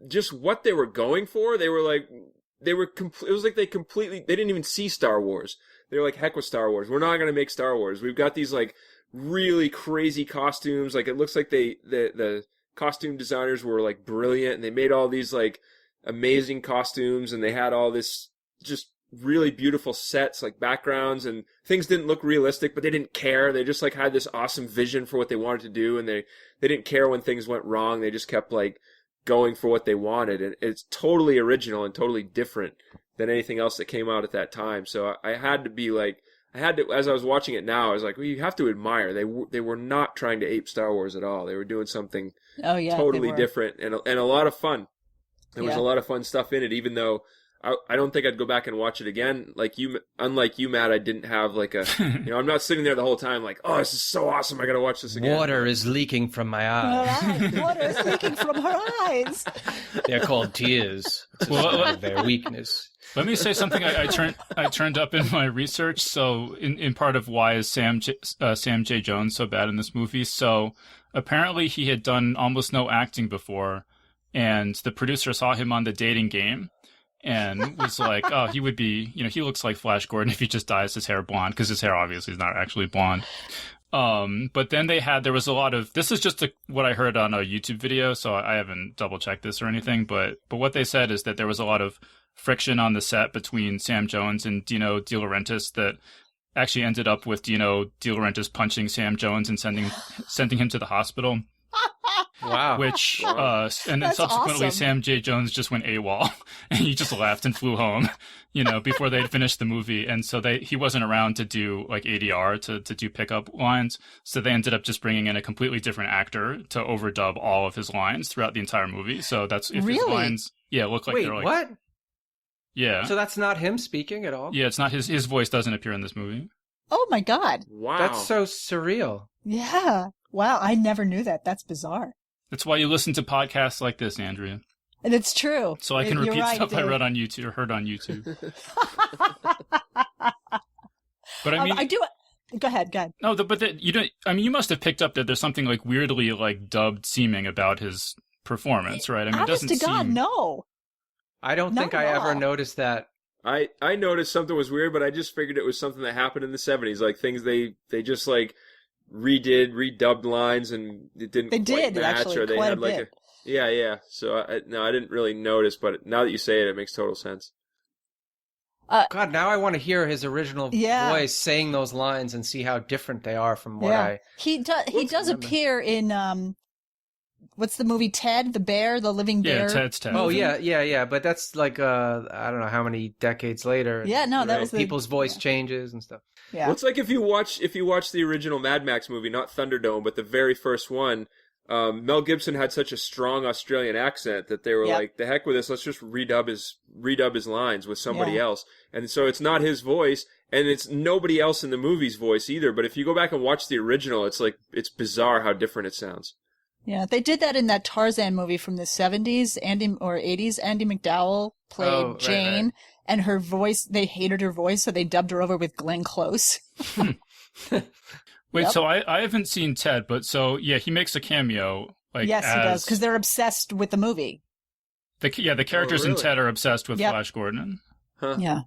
just what they were going for, it was like they didn't even see Star Wars. They were like, heck with Star Wars. We're not going to make Star Wars. We've got these like really crazy costumes. Like, it looks like the costume designers were like brilliant, and they made all these like amazing costumes, and they had all this just really beautiful sets, like backgrounds, and things didn't look realistic, but they didn't care. They just like had this awesome vision for what they wanted to do, and they didn't care when things went wrong. They just kept like going for what they wanted, and it's totally original and totally different than anything else that came out at that time. So I had to, as I was watching it now, I was like, well, you have to admire. They were not trying to ape Star Wars at all. They were doing something totally different and a lot of fun. There was a lot of fun stuff in it, even though I don't think I'd go back and watch it again. Unlike you, Matt, I didn't have like a, I'm not sitting there the whole time like, oh, this is so awesome, I gotta watch this again. Water is leaking from my eyes. Water is leaking from her eyes. They're called tears. It's a sign of their weakness. Let me say something I turned up in my research. So in part of why is Sam J. Jones so bad in this movie? So apparently he had done almost no acting before, and the producer saw him on The Dating Game and was like, oh, he would be, he looks like Flash Gordon if he just dyes his hair blonde, because his hair obviously is not actually blonde. But then there was a lot of, this is just what I heard on a YouTube video, so I haven't double checked this or anything, but what they said is that there was a lot of friction on the set between Sam Jones and Dino De Laurentiis that actually ended up with Dino De Laurentiis punching Sam Jones and sending him to the hospital. Wow. Which, and then That's subsequently awesome. Sam J. Jones just went AWOL and he just left and flew home, before they'd finished the movie. And so he wasn't around to do like ADR to do pickup lines. So they ended up just bringing in a completely different actor to overdub all of his lines throughout the entire movie. So that's if his Really? lines, look like Wait, they're like, what? yeah. So that's not him speaking at all? Yeah, it's not his voice doesn't appear in this movie. Oh my God. Wow. That's so surreal. Yeah. Wow. I never knew that. That's bizarre. That's why you listen to podcasts like this, Andrea. And it's true. So I can You're repeat right, stuff I Dave. read on YouTube or heard on YouTube. But I mean, I do. Go ahead. No, you don't. I mean, you must have picked up that there's something like weirdly like dubbed seeming about his performance, right? I mean, Honest it to doesn't God, seem. no. I don't Not think at I ever all. noticed that. I noticed something was weird, but I just figured it was something that happened in the 70s, like things they just like redubbed lines and it didn't They quite did, match, actually, or they quite had a like bit. yeah. So I didn't really notice, but now that you say it, it makes total sense. God, now I want to hear his original voice saying those lines and see how different they are from what I. He does remember. appear in what's the movie Ted the Bear, the Living Bear? Yeah, Ted's Ted. Oh yeah, but that's like I don't know how many decades later. Yeah, no, that was the people's voice changes and stuff. Yeah. Well, it's like if you watch the original Mad Max movie, not Thunderdome, but the very first one. Mel Gibson had such a strong Australian accent that they were like, "The heck with this! Let's just redub his lines with somebody else." And so it's not his voice, and it's nobody else in the movie's voice either. But if you go back and watch the original, it's bizarre how different it sounds. Yeah, they did that in that Tarzan movie from the 70s or 80s. Andy McDowell played Jane, right. and her voice, they hated her voice, so they dubbed her over with Glenn Close. Wait, Yep. so I haven't seen Ted, but so yeah, he makes a cameo. Like Yes, he does, because they're obsessed with the movie. the characters in really? Ted are obsessed with Yep. Flash Gordon, Huh. Yeah.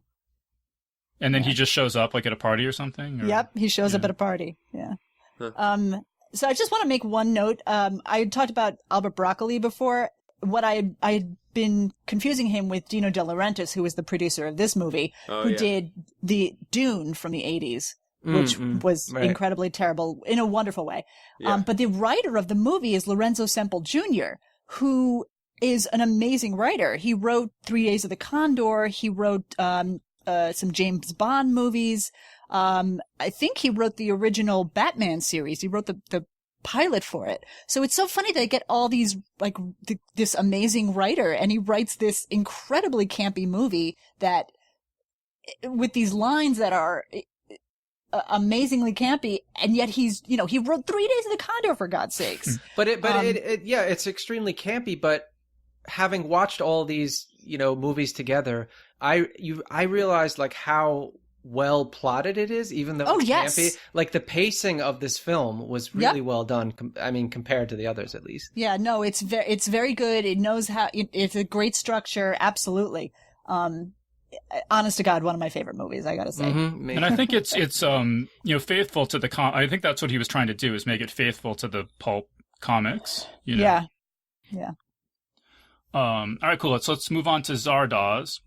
and then he just shows up like at a party or something. Or... Yep, he shows up at a party. Yeah. Huh. So I just want to make one note. I had talked about Albert Broccoli before. What I had been confusing him with Dino De Laurentiis, who was the producer of this movie, who did the Dune from the 80s, which was incredibly terrible in a wonderful way. Yeah. But the writer of the movie is Lorenzo Semple Jr., who is an amazing writer. He wrote 3 Days of the Condor. He wrote some James Bond movies. I think he wrote the original Batman series. He wrote the pilot for it. So it's so funny they get all these, like, this amazing writer, and he writes this incredibly campy movie that, with these lines that are amazingly campy, and yet he wrote 3 Days of the Condor, for God's sakes. It's extremely campy, but having watched all these, movies together, I realized like how well plotted it is, even though it's campy. Like the pacing of this film was really well done. Compared to the others, at least. Yeah, no, it's very good. It knows how. It's a great structure. Absolutely. Honest to God, one of my favorite movies, I gotta say. Mm-hmm. And I think it's faithful to the I think that's what he was trying to do, is make it faithful to the pulp comics. Yeah. All right, cool. Let's move on to Zardoz.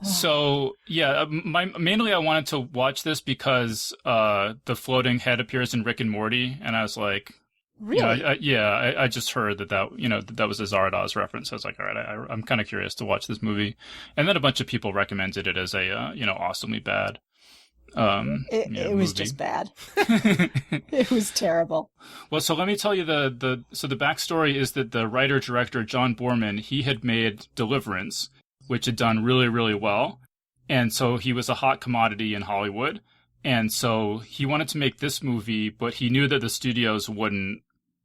So yeah, mainly I wanted to watch this because the floating head appears in Rick and Morty, and I was like, really, I just heard that was a Zardoz reference. I was like, all right, I'm kind of curious to watch this movie, and then a bunch of people recommended it as a awesomely bad. It was movie. just bad. It was terrible. Well, so let me tell you the backstory is that the writer-director John Borman, he had made Deliverance, which had done really, really well. And so he was a hot commodity in Hollywood. And so he wanted to make this movie, but he knew that the studios wouldn't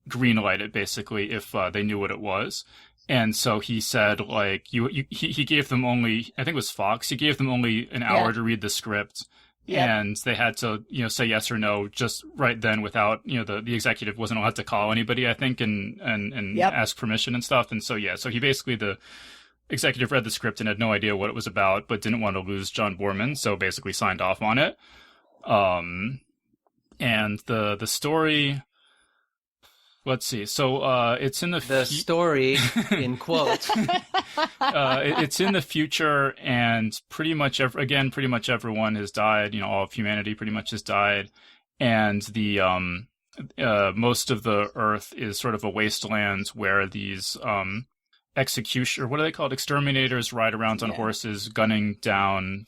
greenlight it, basically, if they knew what it was. And so he said, like, he gave them only, I think it was Fox, he gave them only an hour to read the script. Yep. And they had to, say yes or no just right then without, the executive wasn't allowed to call anybody, I think, and ask permission and stuff. And so, so he basically, the executive read the script and had no idea what it was about, but didn't want to lose John Borman, so basically signed off on it. And the story, let's see. So, it's in the story in quotes. It's in the future, and pretty much everyone has died. All of humanity pretty much has died, and the most of the Earth is sort of a wasteland where these execution, or what are they called? Exterminators ride around on horses, gunning down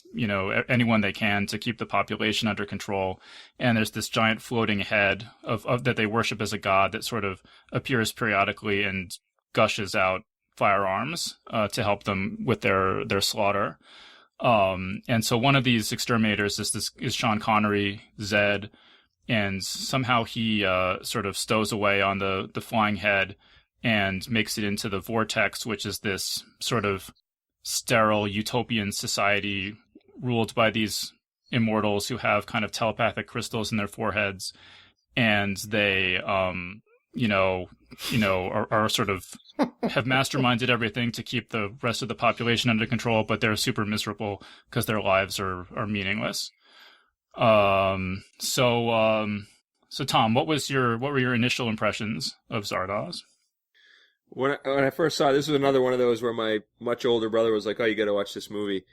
anyone they can to keep the population under control. And there's this giant floating head of that they worship as a god that sort of appears periodically and gushes out firearms to help them with their slaughter. And so one of these exterminators is Sean Connery, Zed, and somehow he sort of stows away on the flying head and makes it into the vortex, which is this sort of sterile utopian society ruled by these immortals who have kind of telepathic crystals in their foreheads, and they, are sort of have masterminded everything to keep the rest of the population under control, but they're super miserable because their lives are meaningless. So Tom, what were your initial impressions of Zardoz? When I first saw it, this was another one of those where my much older brother was like, "Oh, you got to watch this movie,"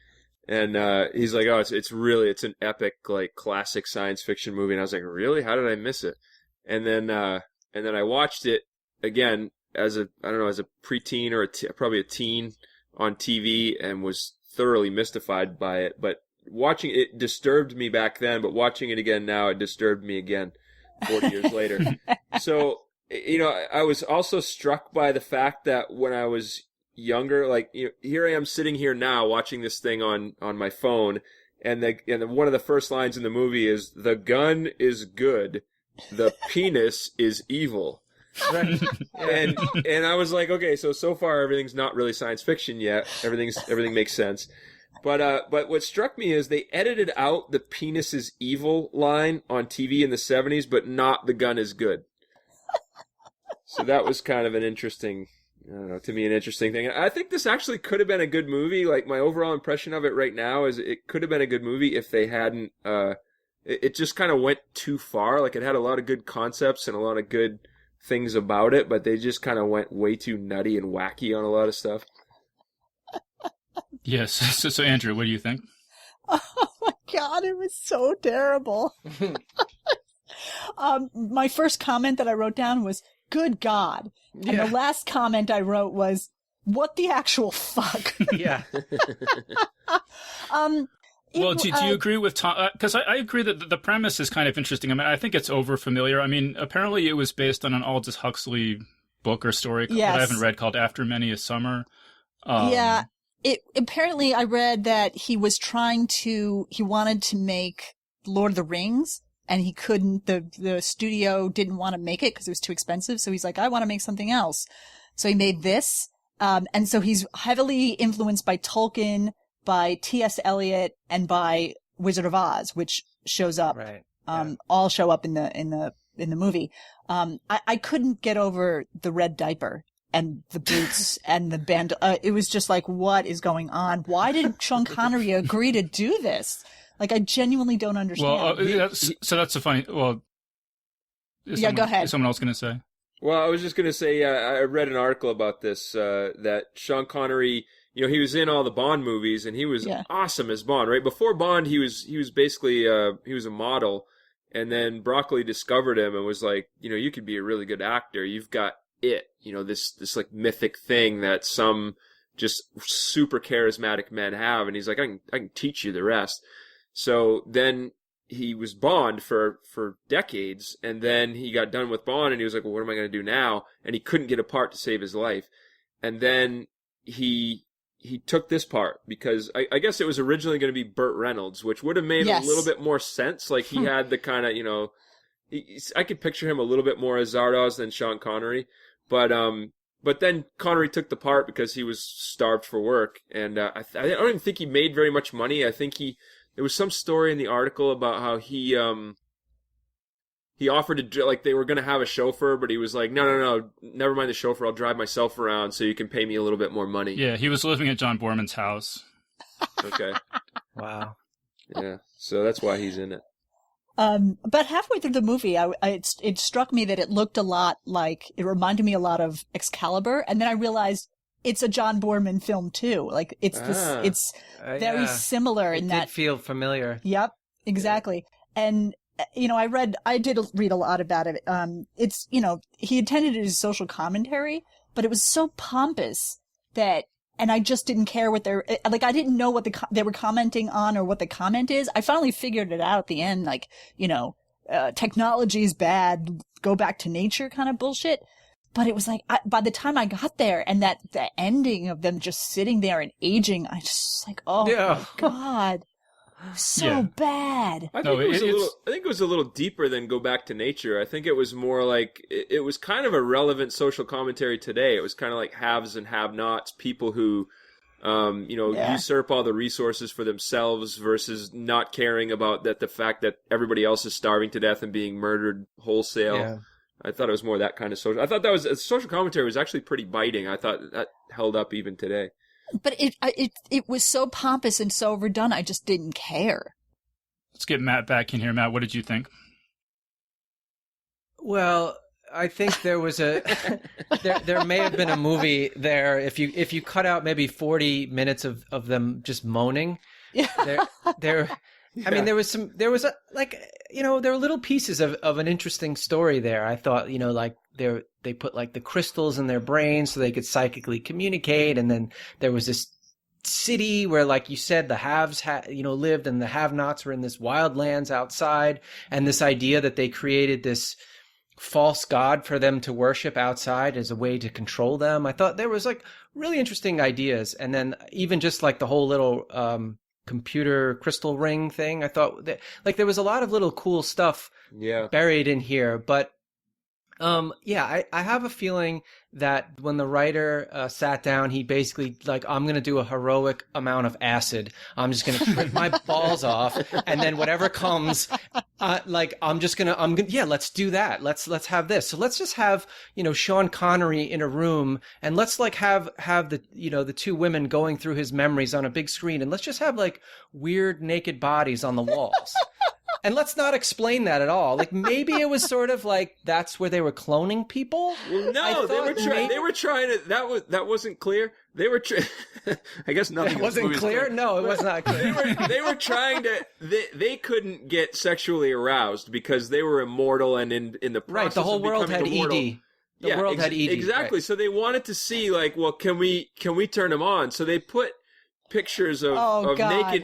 and he's like, "Oh, it's an epic, like, classic science fiction movie," and I was like, "Really? How did I miss it?" And then I watched it again as a preteen or probably a teen on TV, and was thoroughly mystified by it. But watching it disturbed me back then, but watching it again now, it disturbed me again 40 years later. So, I was also struck by the fact that when I was younger, like, here I am sitting here now watching this thing on my phone, and one of the first lines in the movie is, "The gun is good, the penis is evil." Right. and I was like, okay, so far everything's not really science fiction yet. Everything makes sense. But what struck me is they edited out the "penis is evil" line on TV in the 70s, but not "the gun is good." So that was kind of an interesting thing. I think this actually could have been a good movie. Like, my overall impression of it right now is it could have been a good movie if they hadn't, it just kind of went too far. Like, it had a lot of good concepts and a lot of good things about it, but they just kind of went way too nutty and wacky on a lot of stuff. Yes. So Andrew, what do you think? Oh my God, it was so terrible. My first comment that I wrote down was, "Good God." And the last comment I wrote was, "What the actual fuck?" Yeah. Well, do you agree with Tom? Because I agree that the premise is kind of interesting. I mean, I think it's over familiar. I mean, apparently it was based on an Aldous Huxley book or story that I haven't read called After Many a Summer. Yeah. Apparently I read that he wanted to make Lord of the Rings, and he couldn't, the studio didn't want to make it because it was too expensive. So he's like, "I want to make something else." So he made this. And so he's heavily influenced by Tolkien, by T.S. Eliot, and by Wizard of Oz, which shows up, Right. all show up in the movie. I couldn't get over the red diaper and the boots and the band. It was just like, what is going on? Why did Sean Connery agree to do this? Like, I genuinely don't understand. Well, that's a funny. Well, go ahead. Is someone else going to say? Well, I was just going to say, I read an article about this, that Sean Connery, he was in all the Bond movies, and he was awesome as Bond, right? Before Bond, he was basically, he was a model, and then Broccoli discovered him and was like, you could be a really good actor. You've got it, this like mythic thing that some just super charismatic men have. And he's like, I can teach you the rest. So then he was Bond for decades, and then he got done with Bond, and he was like, well, what am I going to do now? And he couldn't get a part to save his life. And then he took this part because I guess it was originally going to be Burt Reynolds, which would have made a little bit more sense. Like, he had the kind of, I could picture him a little bit more as Zardoz than Sean Connery. But then Connery took the part because he was starved for work. And I don't even think he made very much money. I think there was some story in the article about how he offered to, like, they were going to have a chauffeur, but he was like, no, never mind the chauffeur. I'll drive myself around so you can pay me a little bit more money. Yeah, he was living at John Borman's house. Okay. Wow. Yeah, so that's why he's in it. But halfway through the movie, it struck me that it looked a lot like, it reminded me a lot of Excalibur, and then I realized it's a John Borman film too. Like, it's very similar in that. It did feel familiar. Yep, exactly. And I did read a lot about it. It's, he intended it as social commentary, but it was so pompous and I just didn't care what I didn't know what they were commenting on or what the comment is. I finally figured it out at the end, like, technology is bad, go back to nature kind of bullshit. But it was like, by the time I got there and the ending of them just sitting there and aging, I just like, oh my God. So bad. I think it was a little deeper than go back to nature. I think it was more like it was kind of a relevant social commentary today. It was kind of like haves and have-nots, people who Yeah. usurp all the resources for themselves versus not caring about the fact that everybody else is starving to death and being murdered wholesale. Yeah. I thought it was more that kind of social. I thought that was social commentary was actually pretty biting. I thought that held up even today. But it was so pompous and so overdone. I just didn't care. Let's get Matt back in here. Matt, what did you think? Well, I think there was there may have been a movie there if you cut out maybe 40 minutes of them just moaning. Yeah. There I mean there was there were little pieces of an interesting story there. I thought, like they put like the crystals in their brains so they could psychically communicate, and then there was this city where, like you said, the haves lived and the have-nots were in this wild lands outside, and this idea that they created this false god for them to worship outside as a way to control them. I thought there was like really interesting ideas, and then even just like the whole little computer crystal ring thing. I thought that like there was a lot of little cool stuff buried in here, but I have a feeling that when the writer sat down, he basically like, I'm going to do a heroic amount of acid. I'm just going to trip my balls off, and then whatever comes, let's do that. Let's have this. So let's just have, Sean Connery in a room, and let's like have the, the two women going through his memories on a big screen, and let's just have like weird naked bodies on the walls. And let's not explain that at all. Like maybe it was sort of like that's where they were cloning people. Well, no, they were trying to. That wasn't clear. They were. I guess nothing. It wasn't clear. No, it was not clear. They were trying to. They couldn't get sexually aroused because they were immortal, and in the process right, the whole of world had immortal, ED. The world had ED. Exactly. Right. So they wanted to see like, well, can we turn them on? So they put pictures of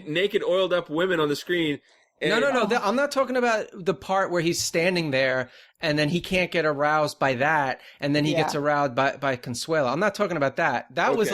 naked oiled up women on the screen. No. I'm not talking about the part where he's standing there and then he can't get aroused by that, and then he gets aroused by Consuelo. I'm not talking about that. That was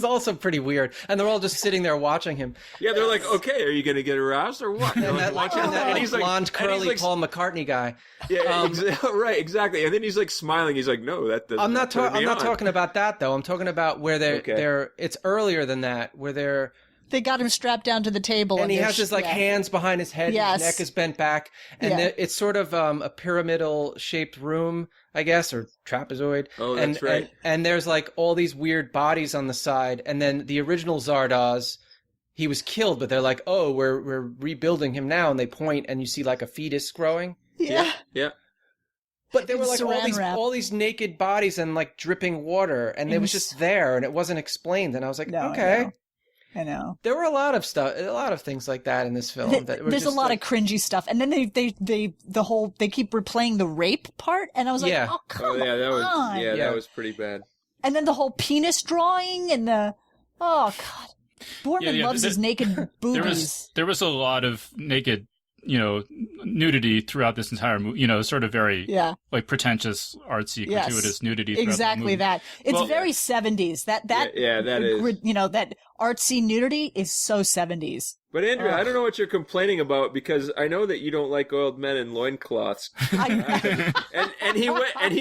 also pretty weird. And they're all just sitting there watching him. Yeah, they're like, okay, are you going to get aroused or what? And that he's blonde, curly Paul McCartney guy. Yeah, right, exactly. And then he's like smiling. He's like, no, that doesn't. I'm not talking about that though. I'm talking about where they're. It's earlier than that, where they got him strapped down to the table. And he has his hands behind his head. Yes. His neck is bent back. And it's sort of a pyramidal shaped room, I guess, or trapezoid. Oh, that's right. And there's like all these weird bodies on the side. And then the original Zardoz, he was killed, but they're like, oh, we're rebuilding him now. And they point and you see like a fetus growing. Yeah. But there were like all these naked bodies and like dripping water. And it was just there and it wasn't explained. And I was like, okay. I know. There were a lot of things like that in this film. There's a lot of cringy stuff, and then they keep replaying the rape part, and I was like, oh come on, that was pretty bad. And then the whole penis drawing and the god, Boorman loves his naked boobies. There was a lot of naked, nudity throughout this entire movie, sort of very like pretentious, artsy, gratuitous nudity. Exactly that. It's very 70s. That is. That artsy nudity is so 70s. But Andrea, I don't know what you're complaining about, because I know that you don't like oiled men in loincloths. and he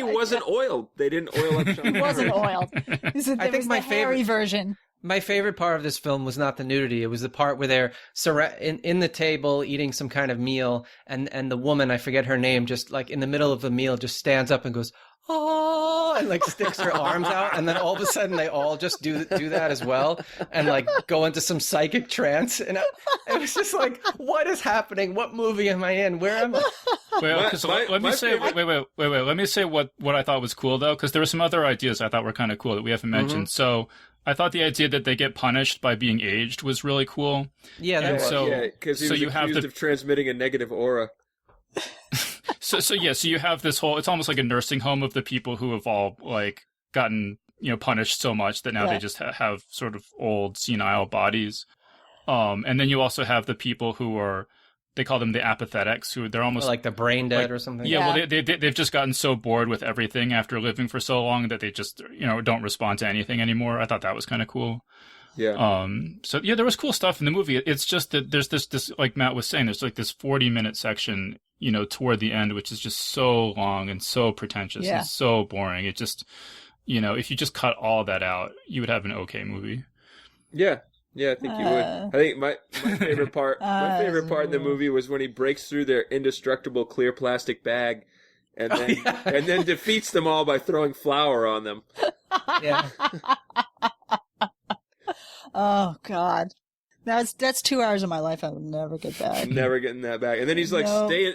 wasn't oiled. They didn't oil up Sean. He wasn't oiled. I think my favorite version. My favorite part of this film was not the nudity. It was the part where they're in the table eating some kind of meal, and the woman, I forget her name, just like in the middle of the meal, just stands up and goes, oh, and like sticks her arms out, and then all of a sudden they all just do that as well, and like go into some psychic trance, and it was just like, what is happening? What movie am I in? Where am I? Let me say what I thought was cool though, because there were some other ideas I thought were kind of cool that we haven't mentioned. So I thought the idea that they get punished by being aged was really cool. Yeah, that was. Because he was accused of transmitting a negative aura. So you have this whole, it's almost like a nursing home of the people who have all like gotten, punished so much that now they just have sort of old senile bodies. And then you also have the people who are, they call them the apathetics, who they're almost like the brain dead or something. Yeah, well, they've just gotten so bored with everything after living for so long that they just, don't respond to anything anymore. I thought that was kind of cool. Yeah. So yeah, there was cool stuff in the movie. It's just that there's this like Matt was saying, there's like this 40-minute section, toward the end, which is just so long and so pretentious and so boring. It just, if you just cut all that out, you would have an okay movie. Yeah, I think you would. I think my favorite part, in the movie was when he breaks through their indestructible clear plastic bag, and then defeats them all by throwing flour on them. Yeah. Oh God. That's 2 hours of my life I will never get back. Never getting that back. And then he's like,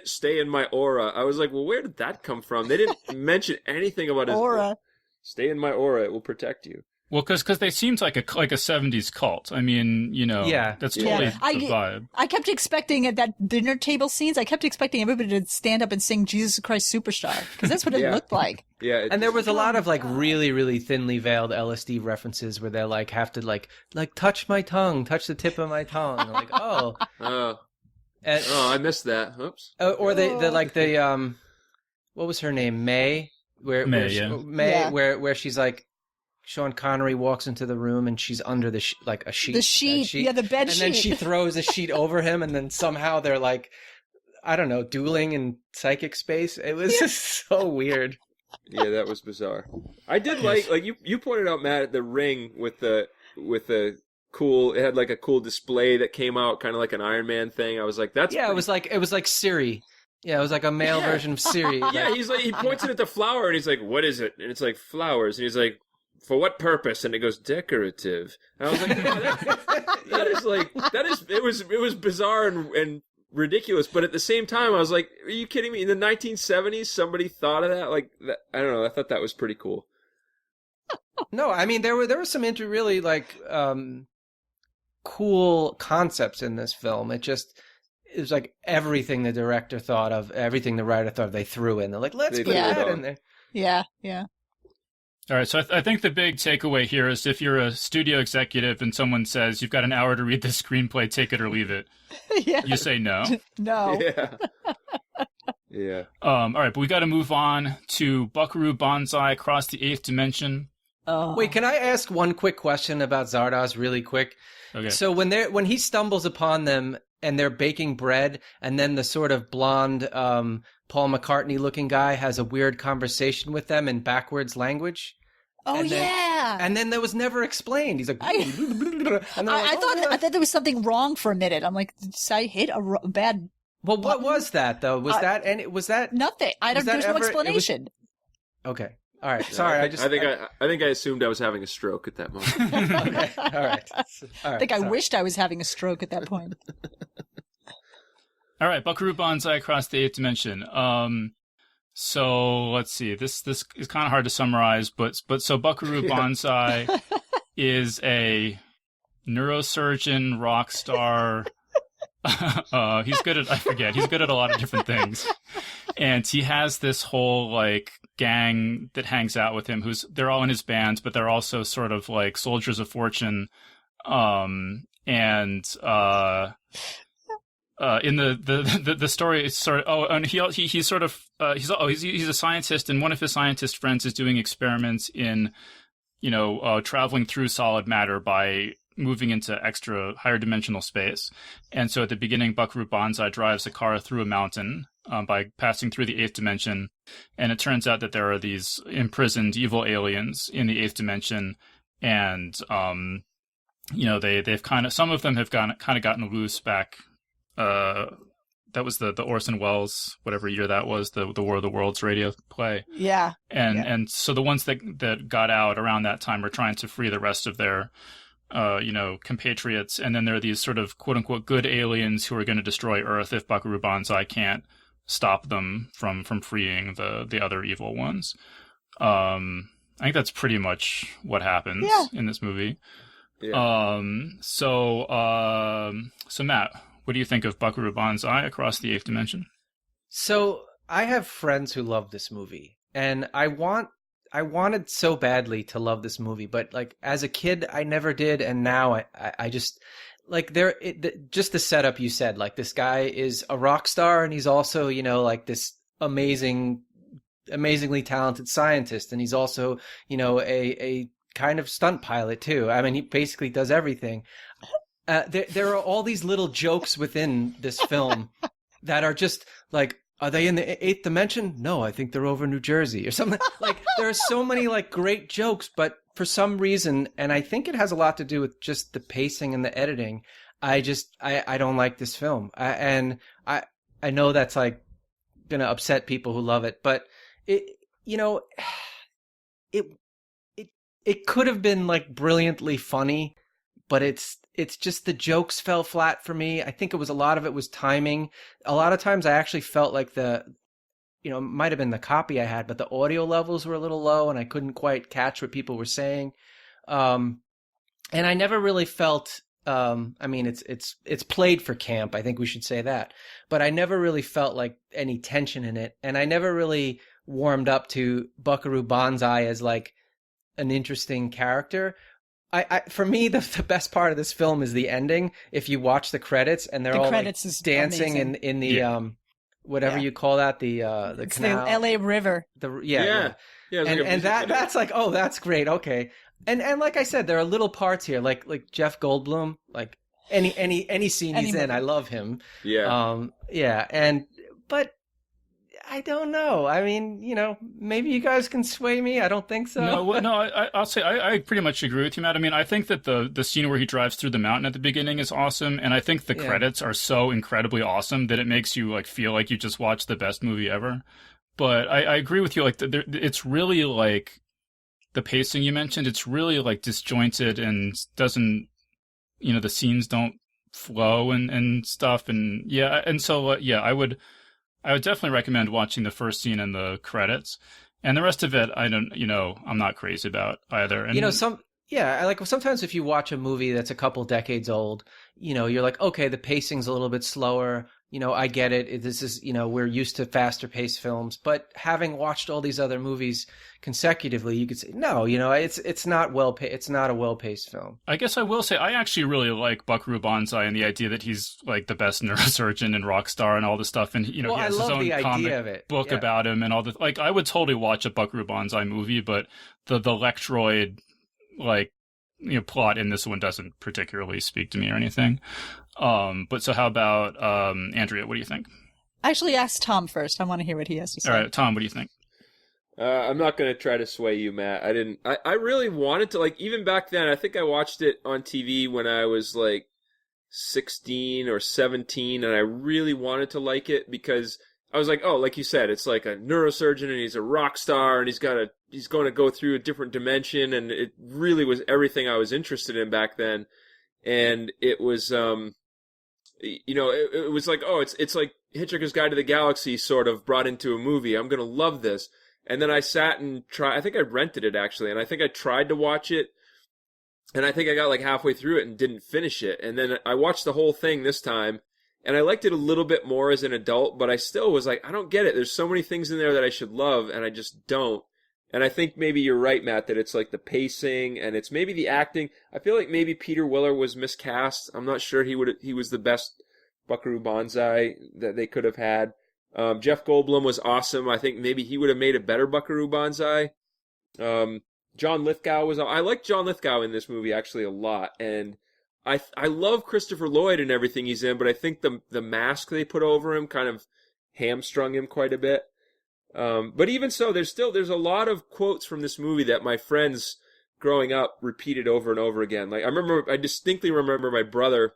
stay in my aura. I was like, well, where did that come from? They didn't mention anything about his aura. Stay in my aura. It will protect you. Well, because they seemed like a 70s cult. I mean, that's totally the vibe. I kept expecting at that dinner table scenes, I kept expecting everybody to stand up and sing Jesus Christ Superstar, because that's what it looked like. Yeah. And there was a lot of really, really thinly veiled LSD references where they're like, have to touch my tongue, touch the tip of my tongue. I'm like, oh. I missed that. Oops. Or what was her name? May? Where she's like, Sean Connery walks into the room and she's under a sheet. The sheet. Yeah, the bed sheet. And then she throws a sheet over him, and then somehow they're like, I don't know, dueling in psychic space. It was just so weird. Yeah, that was bizarre. I did like you pointed out, Matt, the ring with the cool. It had like a cool display that came out, kind of like an Iron Man thing. I was like, that's it was like Siri. Yeah, it was like a male version of Siri. Yeah, he's like, he points it at the flower and he's like, what is it? And it's like flowers, and he's like, for what purpose? And it goes, decorative. And I was like, it was bizarre and ridiculous, but at the same time, I was like, are you kidding me? In the 1970s, somebody thought of that? Like, that, I don't know, I thought that was pretty cool. No, I mean, there were some really, cool concepts in this film. It was like everything the director thought of, everything the writer thought of, they threw in. They're like, let's put that in there. Yeah. All right, so I think the big takeaway here is if you're a studio executive and someone says you've got an hour to read this screenplay, take it or leave it, you say no. No. Yeah. All right, but we got to move on to Buckaroo Banzai Across the Eighth Dimension. Oh. Wait, can I ask one quick question about Zardoz really quick? Okay. So when he stumbles upon them and they're baking bread, and then the sort of blonde Paul McCartney-looking guy has a weird conversation with them in backwards language. Oh, And then that was never explained. He's like, I thought there was something wrong for a minute. I'm like, did I hit a bad? Well, what was that though? Was that nothing? There's no explanation. Okay. All right. Sorry. I think I assumed I was having a stroke at that moment. Okay. All right. I think I wished I was having a stroke at that point. All right, Buckaroo Banzai Across the Eighth Dimension. So let's see. This is kind of hard to summarize, but so Buckaroo Banzai is a neurosurgeon, rock star. He's good at a lot of different things, and he has this whole gang that hangs out with him. They're all in his band, but they're also sort of like soldiers of fortune. In the story, it's sort of and he's a scientist, and one of his scientist friends is doing experiments in traveling through solid matter by moving into extra higher dimensional space. And so at the beginning, Buckaroo Banzai drives a car through a mountain by passing through the eighth dimension, and it turns out that there are these imprisoned evil aliens in the eighth dimension, and they've kind of, some of them have gotten loose back. That was the Orson Welles, whatever year that was, the War of the Worlds radio play. Yeah. And so the ones that got out around that time were trying to free the rest of their compatriots, and then there are these sort of quote unquote good aliens who are going to destroy Earth if Buckaroo Banzai can't stop them from freeing the other evil ones. I think that's pretty much what happens in this movie. Yeah. So Matt, what do you think of Buckaroo Banzai Across the Eighth Dimension? So I have friends who love this movie, and I wanted so badly to love this movie, but as a kid I never did, and now I just just the setup you said, this guy is a rock star, and he's also this amazingly talented scientist, and he's also a kind of stunt pilot too. I mean, he basically does everything. There are all these little jokes within this film that are just are they in the eighth dimension? No, I think they're over New Jersey or something. Like, there are so many like great jokes, but for some reason, and I think it has a lot to do with just the pacing and the editing, I don't like this film. I know that's like going to upset people who love it, but it could have been like brilliantly funny, but it's just the jokes fell flat for me. I think a lot of it was timing. A lot of times I actually felt like it might have been the copy I had, but the audio levels were a little low and I couldn't quite catch what people were saying. And I never really felt, it's played for camp. I think we should say that, but I never really felt like any tension in it. And I never really warmed up to Buckaroo Banzai as like an interesting character. For me, the best part of this film is the ending. If you watch the credits and they're all like dancing in the whatever you call that, the canal, the L.A. River. And that's like, oh, that's great. Okay, and like I said, there are little parts here, like Jeff Goldblum, like any scene he's in, I love him. But I don't know. I mean, maybe you guys can sway me. I don't think so. I'll say I pretty much agree with you, Matt. I mean, I think that the scene where he drives through the mountain at the beginning is awesome, and I think the credits are so incredibly awesome that it makes you like feel like you just watched the best movie ever. But I agree with you. Like, it's really like the pacing you mentioned. It's really like disjointed and doesn't, the scenes don't flow and stuff. And so I would definitely recommend watching the first scene and the credits, and the rest of it, I'm not crazy about either. And sometimes if you watch a movie that's a couple decades old, you're like, okay, the pacing's a little bit slower. I get it. This is, we're used to faster paced films, but having watched all these other movies consecutively, you could say, no, it's not it's not a well-paced film. I guess I will say I actually really like Buckaroo Banzai and the idea that he's like the best neurosurgeon and rock star and all this stuff. And, he has his own comic book about him and all the, like, I would totally watch a Buckaroo Banzai movie, but the Lectroid, like, plot in this one doesn't particularly speak to me or anything. But so how about Andrea? What do you think? I actually asked Tom first. I want to hear what he has to say. All right, Tom, what do you think? I'm not going to try to sway you, Matt. I really wanted to, like, even back then, I think I watched it on TV when I was like 16 or 17, and I really wanted to like it because I was like, oh, like you said, it's like a neurosurgeon and he's a rock star and he's going to go through a different dimension, and it really was everything I was interested in back then. And it was, it was like, oh, it's like Hitchhiker's Guide to the Galaxy sort of brought into a movie. I'm going to love this. And then I sat and I think I rented it actually, and I think I tried to watch it, and I think I got like halfway through it and didn't finish it. And then I watched the whole thing this time, and I liked it a little bit more as an adult, but I still was like, I don't get it. There's so many things in there that I should love, and I just don't. And I think maybe you're right, Matt, that it's like the pacing and it's maybe the acting. I feel like maybe Peter Weller was miscast. I'm not sure he was the best Buckaroo Banzai that they could have had. Jeff Goldblum was awesome. I think maybe he would have made a better Buckaroo Banzai. John Lithgow I like John Lithgow in this movie actually a lot, and I love Christopher Lloyd and everything he's in, but I think the mask they put over him kind of hamstrung him quite a bit. But even so, there's a lot of quotes from this movie that my friends growing up repeated over and over again. Like I distinctly remember my brother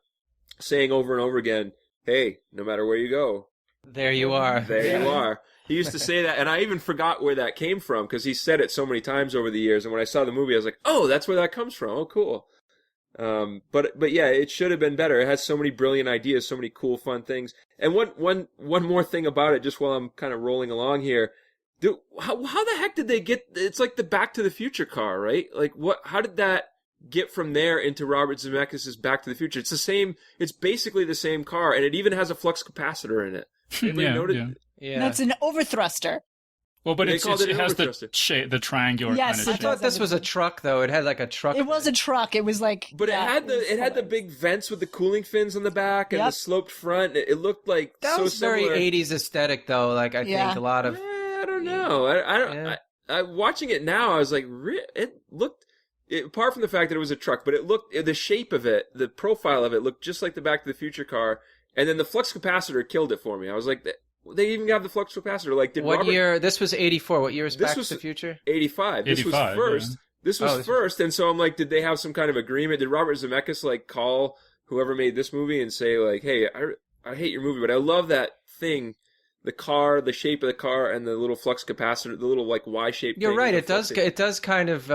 saying over and over again, "Hey, no matter where you go, there you are. There you are." He used to say that, and I even forgot where that came from because he said it so many times over the years. And when I saw the movie, I was like, "Oh, that's where that comes from. Oh, cool." But yeah, it should have been better. It has so many brilliant ideas, so many cool, fun things. And one more thing about it, just while I'm kind of rolling along here, dude, how the heck did they get? It's like the Back to the Future car, right? Like what? How did that get from there into Robert Zemeckis' Back to the Future? It's the same. It's basically the same car, and it even has a flux capacitor in it. Yeah. That's an overthruster. Well, but it has the triangular kind of shape. I thought this was a truck, though. It had like a truck. It was a truck. It was like... But it had the big vents with the cooling fins on the back and the sloped front. It looked like that so was similar. Very 80s aesthetic, though. Like, I think a lot of... I don't know. I watching it now, I was like, it looked... apart from the fact that it was a truck, but it looked... The shape of it, the profile of it looked just like the Back to the Future car. And then the flux capacitor killed it for me. I was like... They even have the flux capacitor. Like, did What Robert... year? This was 84. What year was This Back was to the Future? 85. This was 85, first. yeah. This was first, and so I'm like, did they have some kind of agreement? Did Robert Zemeckis like call whoever made this movie and say like, hey, I hate your movie, but I love that thing, the car, the shape of the car, and the little flux capacitor, the little like Y-shaped. You're thing right. with the It does kind of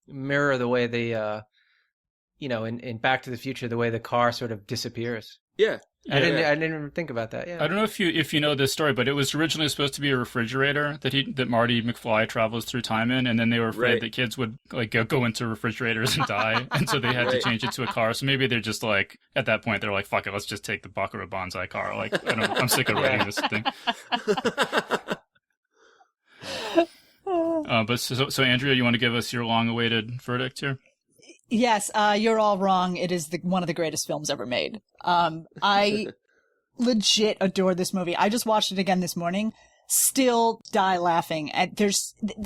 mirror the way they, in Back to the Future, the way the car sort of disappears. Yeah. I didn't even think about that. Yeah. I don't know if you know this story, but it was originally supposed to be a refrigerator that Marty McFly travels through time in, and then they were afraid that kids would like go into refrigerators and die, and so they had to change it to a car. So maybe they're just like, at that point they're like, fuck it, let's just take the Buckaroo Banzai car. Like, I'm sick of writing this thing. But so Andrea, you want to give us your long-awaited verdict here? Yes, you're all wrong. It is one of the greatest films ever made. I legit adore this movie. I just watched it again this morning. Still die laughing. And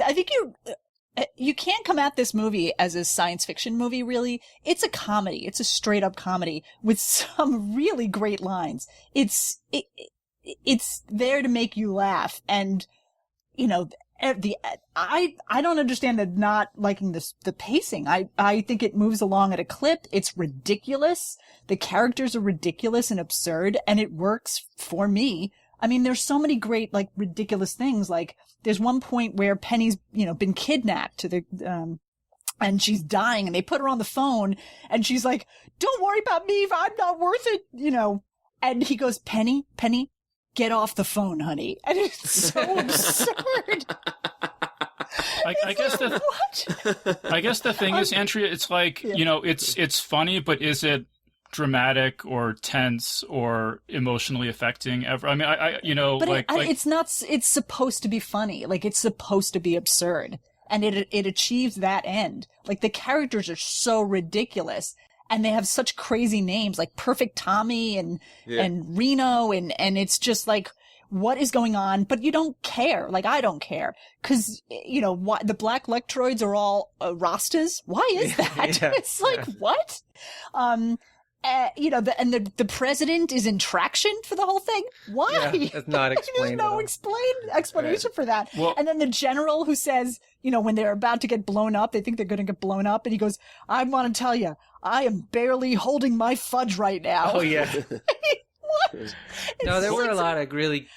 I think you can't come at this movie as a science fiction movie, really. It's a comedy. It's a straight up comedy with some really great lines. It's there to make you laugh. And, I don't understand the not liking the pacing. I think it moves along at a clip. It's ridiculous. The characters are ridiculous and absurd, and it works for me. I mean, there's so many great, like, ridiculous things. Like, there's one point where Penny's, been kidnapped and she's dying, and they put her on the phone, and she's like, "Don't worry about me, I'm not worth it," And he goes, Penny, get off the phone, honey. And it's so absurd. I guess the thing is, Andrea, it's like, it's funny, but is it dramatic or tense or emotionally affecting ever? I mean, it's not, it's supposed to be funny. Like, it's supposed to be absurd. And it achieves that end. Like, the characters are so ridiculous. And they have such crazy names, like Perfect Tommy and Reno, and it's just like, what is going on? But you don't care. Like, I don't care. Cause, the black Lectroids are all Rastas. Why is that? Yeah. It's like, what? The president is in traction for the whole thing. Why? Yeah, that's not explained. There's no explanation for that. Well, and then the general who says, when they're about to get blown up, they think they're going to get blown up, and he goes, "I want to tell you, I am barely holding my fudge right now." Oh yeah. What? No, there were a lot of really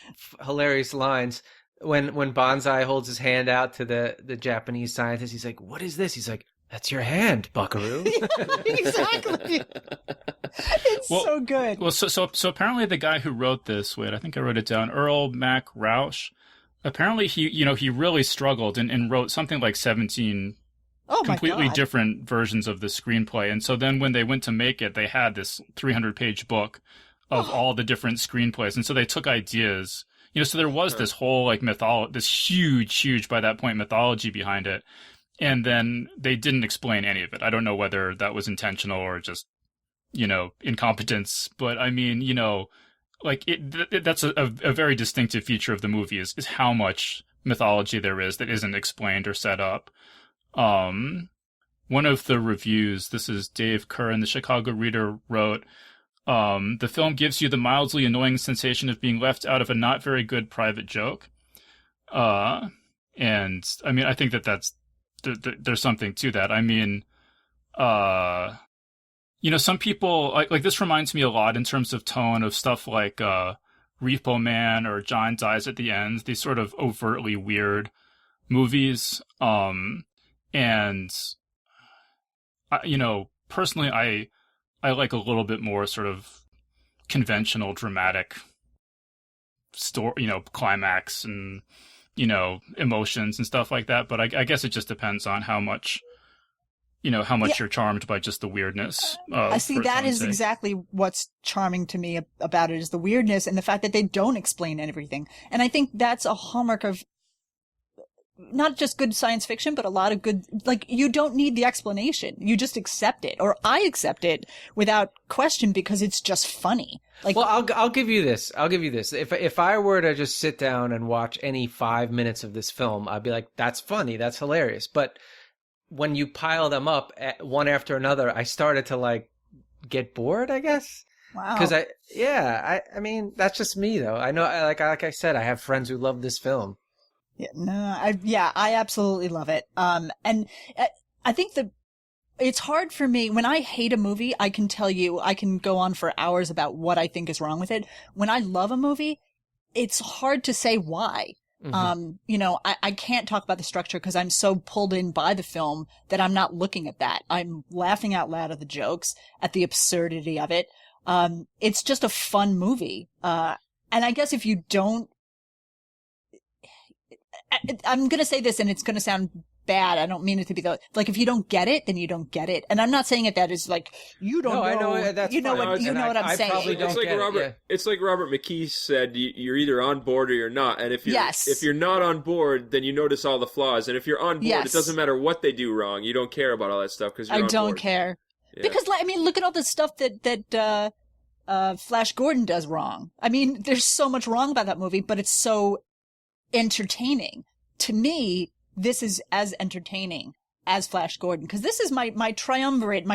hilarious lines when Banzai holds his hand out to the Japanese scientist. He's like, "What is this?" He's like, "That's your hand, Buckaroo." Exactly. It's so good. Well, so apparently the guy who wrote this, wait, I think I wrote it down, Earl Mac Rausch. Apparently he really struggled and wrote something like 17 completely different versions of the screenplay. And so then when they went to make it, they had this 300-page book of all the different screenplays. And so they took ideas, so there was this whole like this huge by that point mythology behind it. And then they didn't explain any of it. I don't know whether that was intentional or just, incompetence. But I mean, like that's a very distinctive feature of the movie is how much mythology there is that isn't explained or set up. One of the reviews, this is Dave Curran, the Chicago Reader, wrote, the film gives you the mildly annoying sensation of being left out of a not very good private joke. And I mean, I think that's, there's something to that. I mean, some people like this reminds me a lot in terms of tone of stuff like Repo Man or John Dies at the End, these sort of overtly weird movies. And personally, I like a little bit more sort of conventional dramatic story, climax and emotions and stuff like that. But I guess it just depends on how much you're charmed by just the weirdness. I see. That is exactly what's charming to me about it, is the weirdness and the fact that they don't explain everything. And I think that's a hallmark of not just good science fiction, but a lot of good, like, you don't need the explanation. You just accept it, or I accept it without question because it's just funny. Like, well, I'll give you this. If I were to just sit down and watch any 5 minutes of this film, I'd be like, that's funny, that's hilarious. But when you pile them up one after another, I started to like get bored, I guess. Wow. Because I mean, that's just me though. I know, like I said, I have friends who love this film. Yeah, no, I absolutely love it. And I think it's hard for me when I hate a movie. I can tell you, I can go on for hours about what I think is wrong with it. When I love a movie, it's hard to say why. I can't talk about the structure because I'm so pulled in by the film that I'm not looking at that. I'm laughing out loud at the jokes, at the absurdity of it. It's just a fun movie. And I guess if you don't, I'm going to say this and it's going to sound bad. I don't mean it to be like, if you don't get it, then you don't get it. And I'm not saying that is like, you don't know. I know that's you know fine. what, you know what I'm saying. It's like Robert McKee said, you're either on board or you're not. And if you're not on board, then you notice all the flaws. And if you're on board, it doesn't matter what they do wrong. You don't care about all that stuff because you're on board. I don't care. Yeah. Because, I mean, look at all the stuff that Flash Gordon does wrong. I mean, there's so much wrong about that movie, but it's so entertaining. To me, this is as entertaining as Flash Gordon, because this is my triumvirate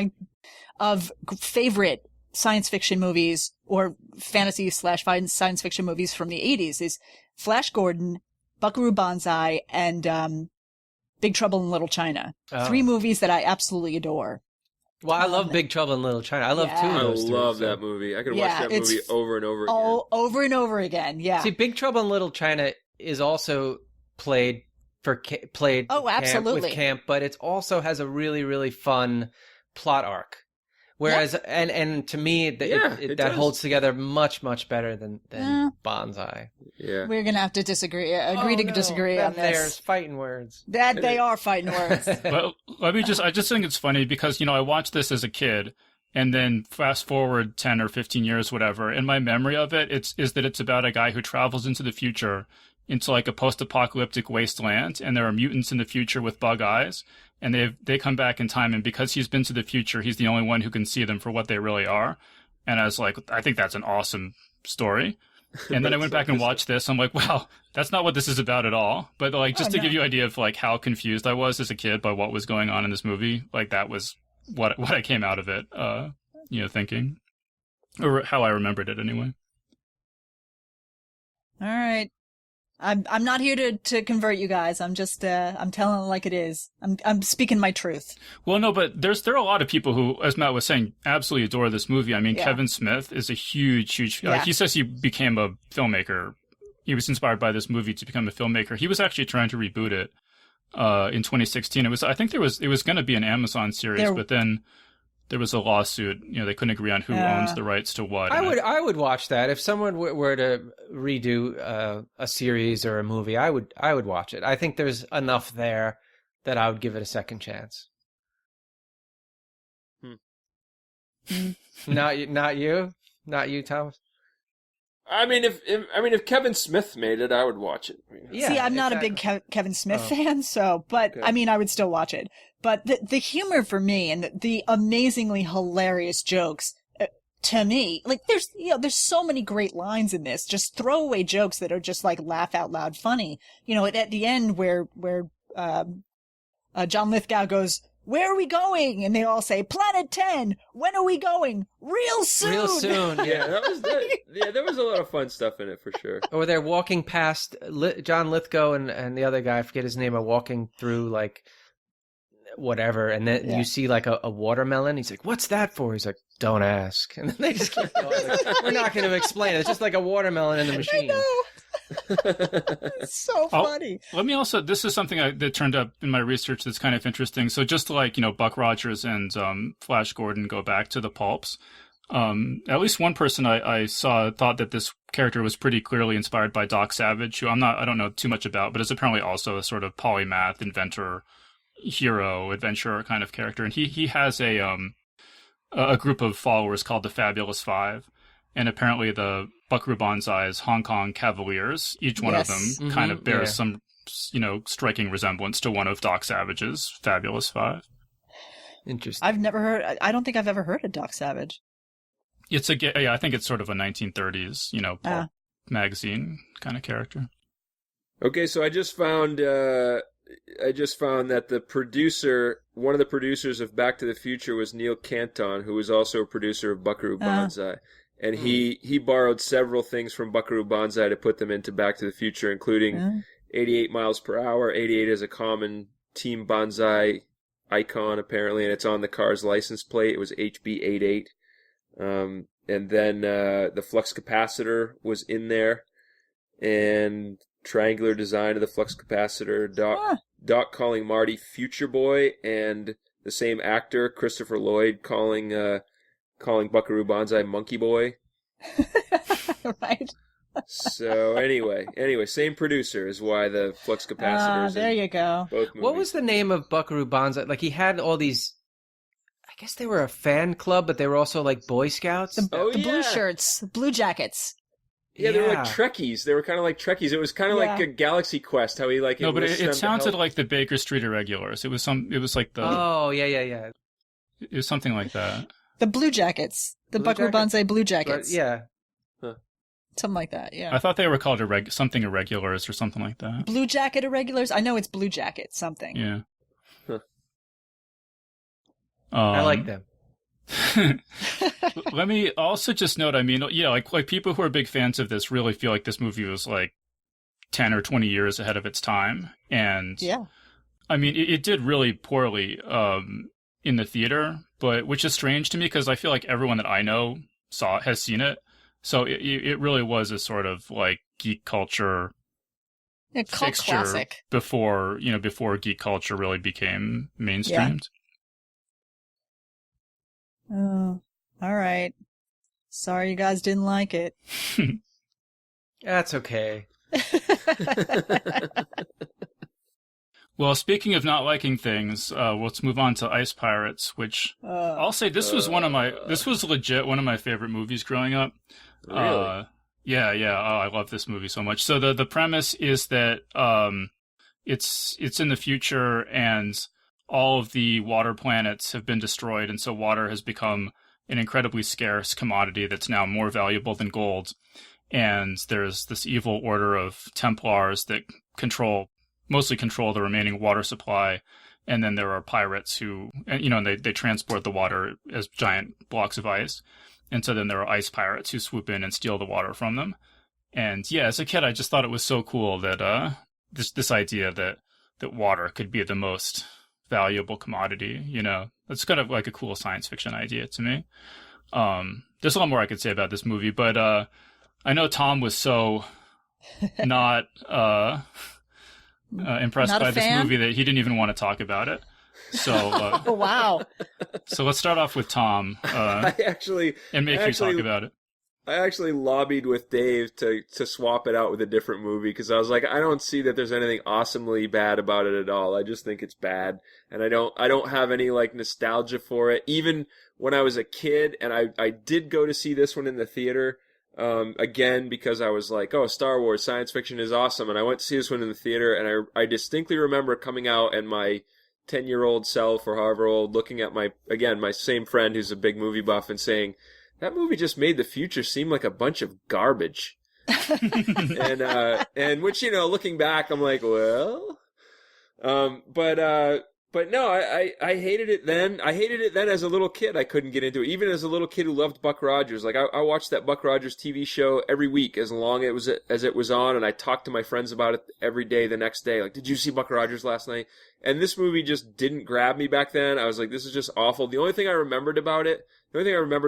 of favorite science fiction movies or fantasy / science fiction movies from the 80s is Flash Gordon, Buckaroo Banzai, and Big Trouble in Little China. Oh. 3 movies that I absolutely adore. Well, I love Big Trouble in Little China. I love 2 of those. I love that movie. I could watch that movie over and over again. Oh, over and over again, yeah. See, Big Trouble in Little China is also played absolutely with camp, but it also has a really, really fun plot arc. Whereas, and to me, that holds together much, much better than Bonsai. Yeah, we're gonna have to disagree. Agree to disagree on this. There's fighting words. They are fighting words. Well, I just think it's funny because I watched this as a kid, and then fast forward 10 or 15 years, whatever. And my memory of it is that it's about a guy who travels into the future, into like a post-apocalyptic wasteland, and there are mutants in the future with bug eyes. And they come back in time, and because he's been to the future, he's the only one who can see them for what they really are. And I was like, I think that's an awesome story. And then I went back and watched this. I'm like, wow, that's not what this is about at all. But like, just to give you an idea of like how confused I was as a kid by what was going on in this movie, like that was what I came out of it, thinking, or how I remembered it anyway. All right. I'm not here to convert you guys. I'm just I'm telling it like it is. I'm speaking my truth. Well, no, but there are a lot of people who, as Matt was saying, absolutely adore this movie. I mean, Kevin Smith is a huge. He says he became a filmmaker. He was inspired by this movie to become a filmmaker. He was actually trying to reboot it in 2016. I think it was going to be an Amazon series, but then there was a lawsuit. They couldn't agree on who owns the rights to what. I would watch that if someone were to redo a series or a movie. I would watch it. I think there's enough there that I would give it a second chance. Not you, Thomas. I mean, if Kevin Smith made it, I would watch it. See, I'm not a big Kevin Smith fan, but okay. I mean, I would still watch it. But the humor for me and the amazingly hilarious jokes, to me, like there's so many great lines in this, just throwaway jokes that are just like laugh out loud funny. At the end where John Lithgow goes, "Where are we going?" And they all say, "Planet 10. When are we going? Real soon." Real soon. Yeah, there was a lot of fun stuff in it for sure. Or they're walking past John Lithgow and the other guy, I forget his name, are walking through like whatever, and then you see like a watermelon. He's like, "What's that for?" He's like, "Don't ask." And then they just keep going. Like, we're not going to explain it. It's just like a watermelon in the machine. I know. It's so funny. Let me also, this is something that turned up in my research that's kind of interesting. So just like, Buck Rogers and Flash Gordon go back to the pulps, at least one person I saw thought that this character was pretty clearly inspired by Doc Savage, who I don't know too much about, but is apparently also a sort of polymath, inventor, hero, adventurer kind of character. And he has a group of followers called the Fabulous Five. And apparently the Buckaroo Bonzai's Hong Kong Cavaliers, each one of them kind of bears some, striking resemblance to one of Doc Savage's Fabulous Five. Interesting. I don't think I've ever heard of Doc Savage. I think it's sort of a 1930s, pulp magazine kind of character. Okay, so I just found that one of the producers of Back to the Future was Neil Canton, who was also a producer of Buckaroo Banzai. and he borrowed several things from Buckaroo Banzai to put them into Back to the Future, including 88 miles per hour. 88 is a common Team Banzai icon, apparently, and it's on the car's license plate. It was HB88. And then the flux capacitor was in there, and triangular design of the flux capacitor. Doc calling Marty Future Boy, and the same actor, Christopher Lloyd, calling Buckaroo Banzai Monkey Boy. Right. So anyway, same producer is why the flux capacitors. There you go. Both movies. What was the name of Buckaroo Banzai? Like, he had all these, I guess they were a fan club, but they were also like Boy Scouts. The blue shirts, blue jackets. Yeah, they were like Trekkies. They were kind of like Trekkies. It was kind of like a Galaxy Quest. How he like no, but it sounded like the Baker Street Irregulars. It was like the It was something like that. The blue jackets, the Buckaroo Banzai blue jackets. Yeah. Something like that, yeah. I thought they were called something Irregulars or something like that. Blue Jacket Irregulars? I know it's Blue Jacket something. Yeah. Huh. I like them. Let me also just note, I mean, yeah, like people who are big fans of this really feel like this movie was like 10 or 20 years ahead of its time. And yeah. I mean, it did really poorly in the theater, but which is strange to me because I feel like everyone that I know has seen it. So it really was a sort of like geek culture fixture classic before geek culture really became mainstreamed. Yeah. Oh, all right. Sorry you guys didn't like it. That's okay. Well, speaking of not liking things, let's move on to Ice Pirates, which I'll say this was legit one of my favorite movies growing up. Really? Yeah. Oh, I love this movie so much. So the premise is that it's in the future and all of the water planets have been destroyed, and so water has become an incredibly scarce commodity that's now more valuable than gold. And there's this evil order of Templars that mostly control the remaining water supply, and then there are pirates who, and they transport the water as giant blocks of ice. And so then there are ice pirates who swoop in and steal the water from them. And yeah, as a kid, I just thought it was so cool that this idea that water could be the most valuable commodity. That's kind of like a cool science fiction idea to me. There's a lot more I could say about this movie, but I know Tom was so not impressed not by this movie that he didn't even want to talk about it. So oh, wow. So let's start off with Tom. I actually talk about it. I actually lobbied with Dave to swap it out with a different movie because I was like, I don't see that there's anything awesomely bad about it at all. I just think it's bad, and I don't have any like nostalgia for it. Even when I was a kid, and I did go to see this one in the theater. Again, because I was like, oh, Star Wars, science fiction is awesome. And I went to see this one in the theater, and I distinctly remember coming out and my 10-year-old self, or however old, looking at my same friend who's a big movie buff and saying, that movie just made the future seem like a bunch of garbage. and which, looking back, I'm like, well, but no, I hated it then. I hated it then as a little kid. I couldn't get into it. Even as a little kid who loved Buck Rogers. Like, I watched that Buck Rogers TV show every week as long as it was on, and I talked to my friends about it every day the next day. Like, did you see Buck Rogers last night? And this movie just didn't grab me back then. I was like, this is just awful. The only thing I remembered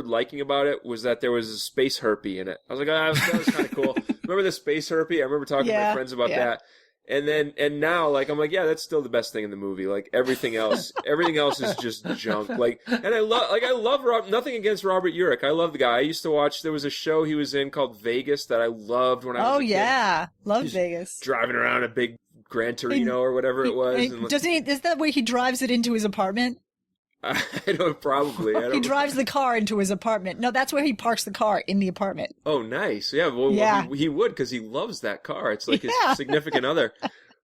liking about it was that there was a space herpy in it. I was like, that was kind of cool. Remember the space herpy? I remember talking to my friends about that. And now, like, I'm like, yeah, that's still the best thing in the movie. Like, everything else is just junk. Like, and I love nothing against Robert Urich. I love the guy. I used to watch, there was a show he was in called Vegas that I loved when I was a kid. Oh, yeah. Love Vegas. Driving around a big Gran Torino or whatever it was. Is that where he drives it into his apartment? I don't probably. He drives the car into his apartment. No, that's where he parks the car, in the apartment. Oh, nice. Yeah, well, he would, because he loves that car. It's like his significant other.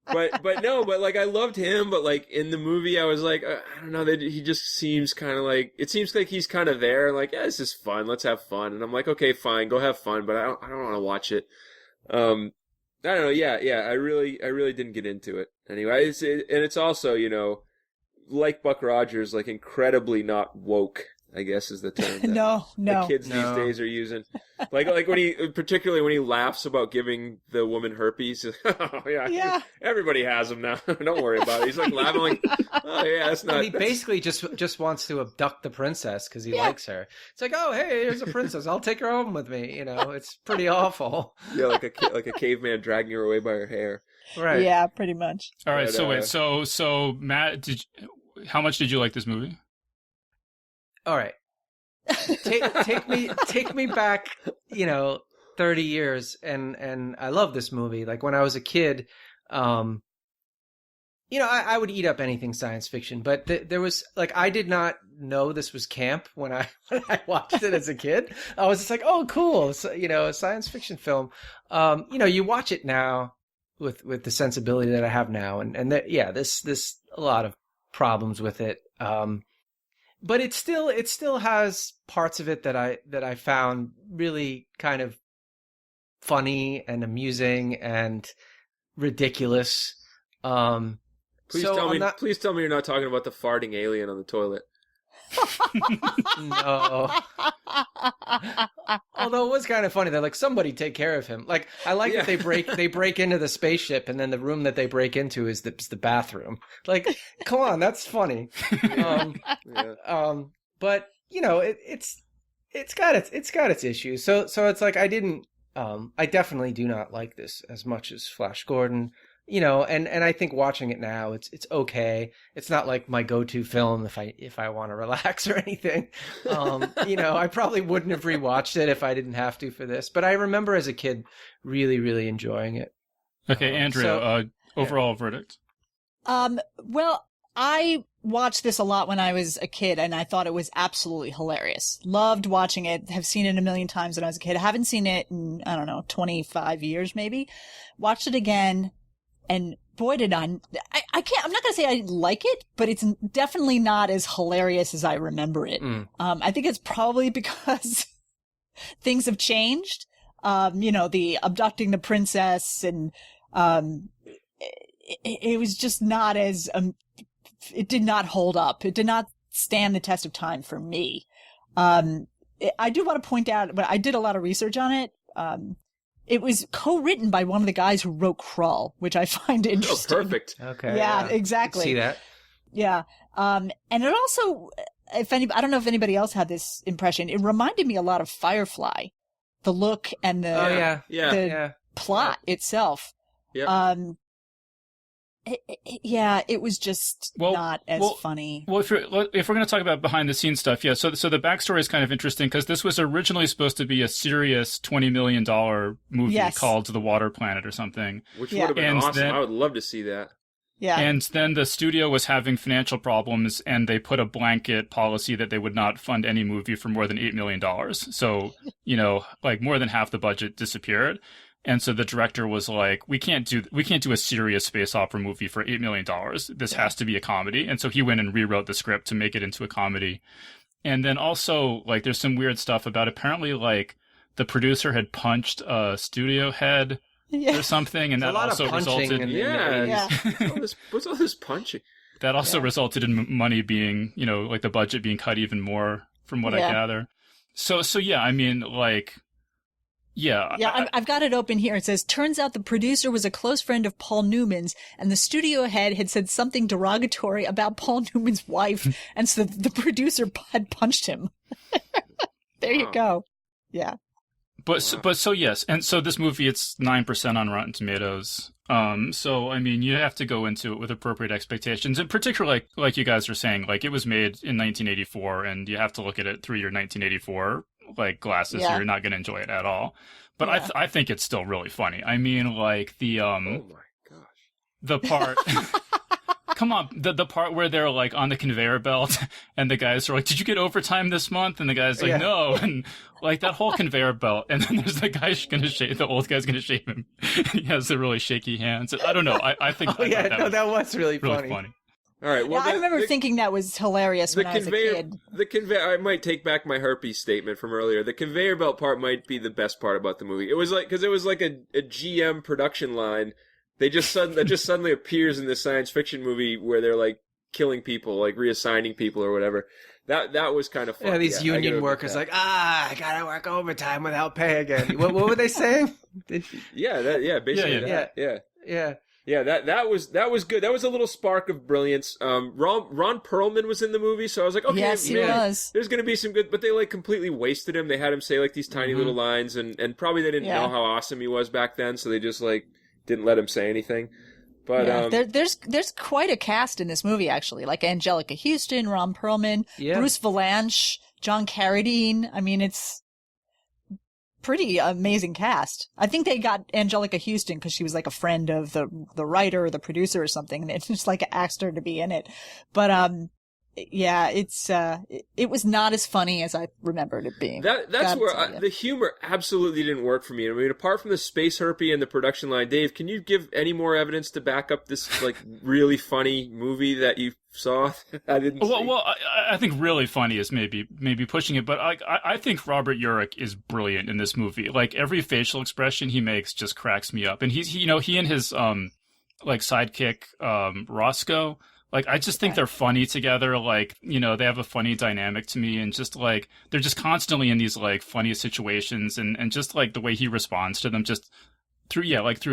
But like, I loved him, but like, in the movie, I was like, I don't know, he just seems kind of like, it seems like he's kind of there, like, yeah, this is fun, let's have fun. And I'm like, okay, fine, go have fun, but I don't want to watch it. I don't know, yeah, I really didn't get into it. Anyway, it's also, like Buck Rogers, like, incredibly not woke. I guess is the term. That No. the kids No. these days are using. Like particularly when he laughs about giving the woman herpes. Oh Yeah. everybody has them now. Don't worry about it. He's like laughing like, oh yeah, that's not. He basically just wants to abduct the princess because he likes her. It's like, oh, hey, here's a princess. I'll take her home with me. You know, it's pretty awful. Yeah, like a caveman dragging her away by her hair. Right. Yeah, pretty much. All right. But, So wait. So Matt, how much did you like this movie? All right. Take me back, 30 years, and I love this movie. Like when I was a kid, I would eat up anything science fiction, but there was like I did not know this was camp when I watched it as a kid. I was just like, oh, cool, so, a science fiction film. You watch it now with the sensibility that I have now, and there's a lot of problems with it. But it still has parts of it that I found really kind of funny and amusing and ridiculous. Please tell me you're not talking about the farting alien on the toilet. No. Although it was kind of funny. They're like, somebody take care of him. Like, I like that they break into the spaceship, and then the room that they break into is the bathroom. Like, come on, that's funny. But it's got its issues. So it's like I definitely do not like this as much as Flash Gordon. And I think watching it now, it's okay. It's not like my go-to film if I want to relax or anything. I probably wouldn't have rewatched it if I didn't have to for this. But I remember as a kid really, really enjoying it. Okay, Andrea, overall verdict. Well, I watched this a lot when I was a kid, and I thought it was absolutely hilarious. Loved watching it. Have seen it a million times when I was a kid. I haven't seen it in, 25 years maybe. Watched it again. And boy, did I'm not going to say I like it, but it's definitely not as hilarious as I remember it. I think it's probably because things have changed. The abducting the princess and, it was just not as, it did not hold up. It did not stand the test of time for me. I do want to point out, but I did a lot of research on it. It was co-written by one of the guys who wrote Krull, which I find interesting. Oh, perfect. Okay. Yeah, exactly. See that? Yeah. And it also, I don't know if anybody else had this impression, it reminded me a lot of Firefly. The look and the plot itself. Yeah. It was just not as funny. Well, if we're going to talk about behind the scenes stuff, yeah. So the backstory is kind of interesting because this was originally supposed to be a serious $20 million movie called The Water Planet or something, which would have been awesome. I would love to see that. Yeah. And then the studio was having financial problems, and they put a blanket policy that they would not fund any movie for more than $8 million. So like more than half the budget disappeared. And so the director was like, we can't do a serious space opera movie for $8 million. This has to be a comedy. And so he went and rewrote the script to make it into a comedy. And then also, like, there's some weird stuff about apparently, like, the producer had punched a studio head or something. And that also resulted what's all this punching? That also resulted in money being, like the budget being cut even more from what I gather. So yeah, I mean, like, yeah. Yeah, I've got it open here. It says, turns out the producer was a close friend of Paul Newman's, and the studio head had said something derogatory about Paul Newman's wife, and so the producer had punched him. There you go. Yeah. But so yes, and so this movie, it's 9% on Rotten Tomatoes. So I mean, you have to go into it with appropriate expectations, and particularly like you guys are saying, like it was made in 1984, and you have to look at it through your 1984 like glasses, or you're not going to enjoy it at all. But I think it's still really funny. I mean, like the oh my gosh, the part. Come on, the part where they're like on the conveyor belt and the guys are like, did you get overtime this month? And the guy's like, no. And like that whole conveyor belt. And then there's the guy the old guy's going to shave him. He has the really shaky hands. I don't know. I think that was really funny. All right. Well, I remember thinking that was hilarious when I was a kid. The conveyor. I might take back my herpes statement from earlier. The conveyor belt part might be the best part about the movie. It was like, because it was like a GM production line. That just suddenly appears in this science fiction movie where they're like killing people, like reassigning people or whatever. that was kind of fun. Yeah, these union workers like, I gotta work overtime without pay again. What were they saying? Basically that. Yeah, that was good. That was a little spark of brilliance. Ron Perlman was in the movie, so I was like, okay, yes, he was. There's gonna be some good, but they like completely wasted him. They had him say like these tiny little lines, and probably they didn't know how awesome he was back then, so they just like didn't let him say anything. But there's quite a cast in this movie, actually, like Angelica Houston, Ron Perlman, Bruce Vilanch, John Carradine. I mean, it's pretty amazing cast. I think they got Angelica Houston because she was like a friend of the writer or the producer or something, and it's just like asked her to be in it. But it was not as funny as I remembered it being. That's where the humor absolutely didn't work for me. I mean, apart from the space herpy and the production line, Dave, can you give any more evidence to back up this like really funny movie that you saw? I didn't. Well, I think really funny is maybe pushing it, but I think Robert Urich is brilliant in this movie. Like every facial expression he makes just cracks me up, and he and his like sidekick Roscoe. Like, I just think they're funny together. Like, they have a funny dynamic to me, and just like, they're just constantly in these like funny situations, and just like the way he responds to them just through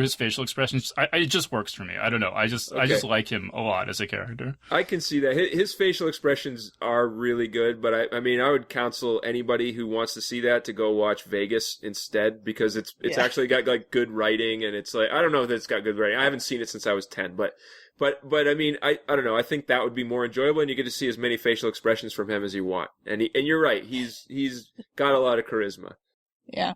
his facial expressions. It just works for me. I don't know. I just like him a lot as a character. I can see that. His facial expressions are really good, but I mean, I would counsel anybody who wants to see that to go watch Vegas instead, because it's actually got like good writing, and it's like, I don't know if it's got good writing. I haven't seen it since I was 10, But I mean, I don't know. I think that would be more enjoyable, and you get to see as many facial expressions from him as you want. And you're right. He's got a lot of charisma. Yeah.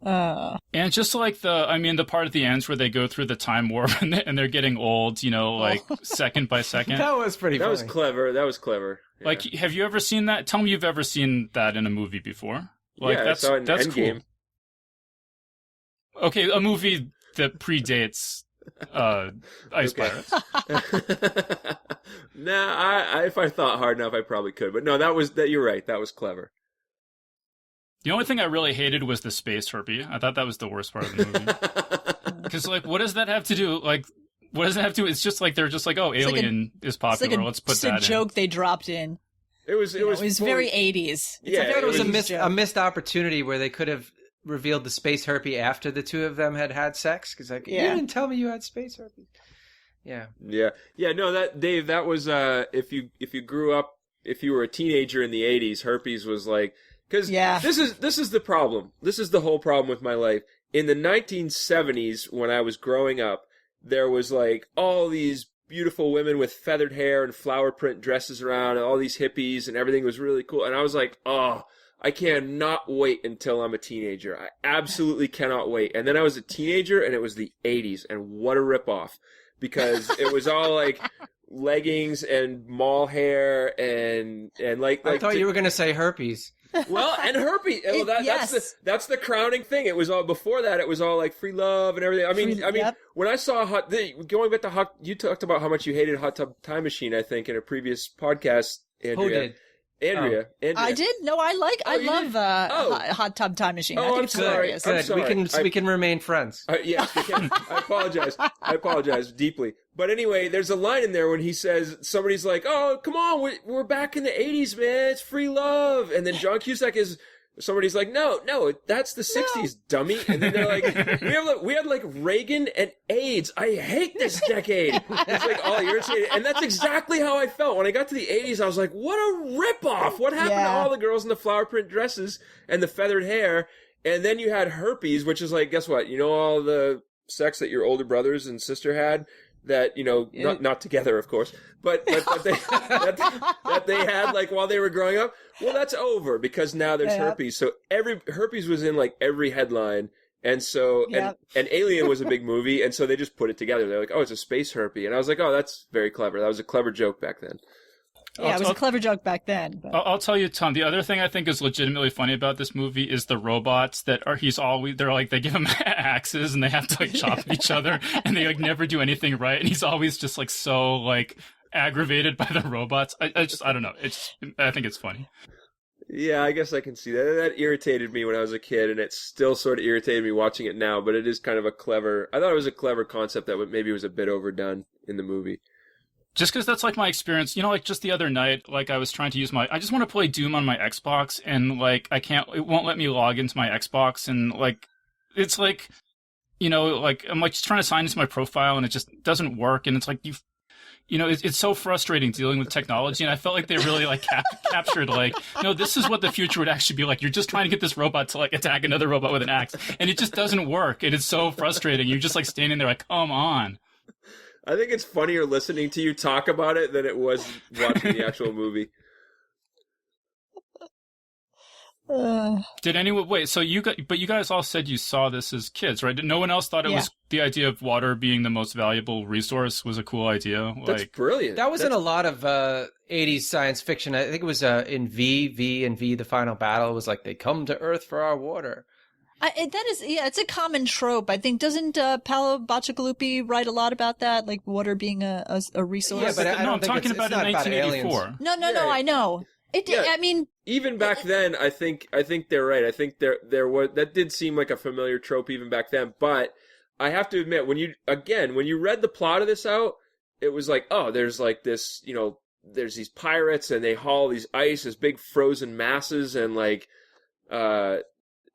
And just like the part at the end where they go through the time warp and they're getting old, like second by second. That was pretty funny. That was clever. Yeah. Like, have you ever seen that? Tell me you've ever seen that in a movie before. Like, I saw it in that's Endgame. Cool. Okay, a movie that predates Ice Pirates. Nah, if I thought hard enough, I probably could. But no, you're right. That was clever. The only thing I really hated was the space herpy. I thought that was the worst part of the movie. Because, like, what does that have to do? Like, what does it have to do? It's just like, they're just like, oh, Alien is popular. Let's put that in. It's a joke they dropped in. It was very 80s. Yeah, I feel like it was a missed opportunity where they could have revealed the space herpy after the two of them had sex. Because, like, you didn't tell me you had space herpy. Yeah. No, Dave, that was if you grew up, if you were a teenager in the 80s, herpes was like, because this is the problem. This is the whole problem with my life. In the 1970s, when I was growing up, there was like all these beautiful women with feathered hair and flower print dresses around, and all these hippies, and everything was really cool. And I was like, oh, I cannot wait until I'm a teenager. I absolutely cannot wait. And then I was a teenager, and it was the 80s, and what a ripoff. Because it was all like leggings and mall hair and like I thought you were going to say herpes. Well, and herpes. Well, that's the crowning thing. It was all before that. It was all like free love and everything. I mean, when I saw going back to you talked about how much you hated Hot Tub Time Machine. I think in a previous podcast, Andrea. Who did? Andrea. I did. No, I love Hot Tub Time Machine. I think it's hilarious. Good. We can remain friends. Yes, we can. I apologize. I apologize deeply. But anyway, there's a line in there when he says, somebody's like, "Oh, come on, we're back in the '80s, man. It's free love." And then John Cusack somebody's like, no, that's the 60s, dummy. And then they're like, we had like Reagan and AIDS. I hate this decade. It's like all irritated. And that's exactly how I felt. When I got to the 80s, I was like, what a ripoff. What happened to all the girls in the flower print dresses and the feathered hair? And then you had herpes, which is like, guess what? You know all the sex that your older brothers and sister had? That, not together, of course, but that they had like while they were growing up. Well, that's over because now there's herpes. So herpes was in like every headline. And so, and Alien was a big movie. And so they just put it together. They're like, oh, it's a space herpes. And I was like, oh, that's very clever. That was a clever joke back then. Yeah, it was a clever joke back then. But... I'll tell you, Tom, the other thing I think is legitimately funny about this movie is the robots they give him axes and they have to like chop at each other and they like never do anything right. And he's always just like so like aggravated by the robots. I don't know. I think it's funny. Yeah, I guess I can see that. That irritated me when I was a kid, and it still sort of irritated me watching it now, but it is kind of I thought it was a clever concept that maybe was a bit overdone in the movie. just because that's like my experience, like just the other night, like I was trying to use I just want to play Doom on my Xbox, and like it won't let me log into my Xbox, and like it's like, like I'm like just trying to sign into my profile and it just doesn't work, and it's like it's so frustrating dealing with technology, and I felt like they really like captured like, no, this is what the future would actually be like. You're just trying to get this robot to like attack another robot with an axe, and it just doesn't work, and it's so frustrating. You're just like standing there like, come on. I think it's funnier listening to you talk about it than it was watching the actual movie. Did anyone wait? So you guys all said you saw this as kids, right? No one else thought it was the idea of water being the most valuable resource was a cool idea. That's brilliant. That was in a lot of 80s science fiction. I think it was in V, the final battle was like they come to Earth for our water. That is, it's a common trope. I think, doesn't Paolo Bacigalupi write a lot about that, like water being a resource? Yeah, but I'm talking about in 1984. No, I know. I mean, even back then, I think they're right. I think there was, that did seem like a familiar trope even back then. But I have to admit, when you read the plot of this out, it was like, oh, there's like this, there's these pirates and they haul these ice as big frozen masses, and like,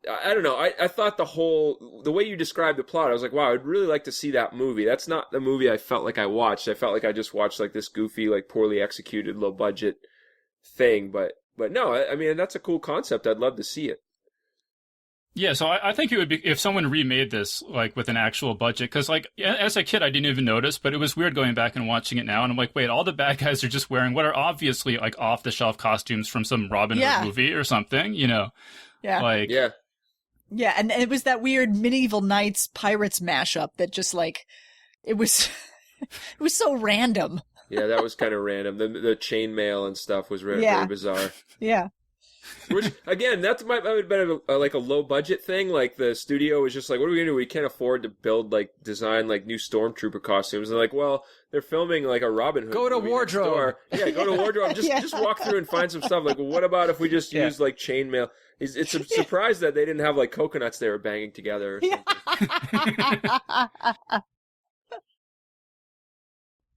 I don't know. I thought the way you described the plot, I was like, wow, I'd really like to see that movie. That's not the movie I felt like I watched. I felt like I just watched like this goofy, like poorly executed, low budget thing. But no, I mean, that's a cool concept. I'd love to see it. Yeah, so I think it would be if someone remade this like with an actual budget, because like as a kid I didn't even notice, but it was weird going back and watching it now, and I'm like, wait, all the bad guys are just wearing what are obviously like off the shelf costumes from some Robin Hood movie or something, Yeah. Like Yeah, and it was that weird medieval knights pirates mashup that just like it was it was so random. Yeah, that was kind of random. The chainmail and stuff was very bizarre. Yeah. Which again, that might have been like a low budget thing. Like the studio was just like, what are we gonna do? We can't afford to design like new stormtrooper costumes. And like, well, they're filming like a Robin Hood. Go to movie wardrobe. Yeah, go to wardrobe. Just walk through and find some stuff. Like, well, what about if we just use like chainmail? It's a surprise that they didn't have like coconuts they were banging together or something.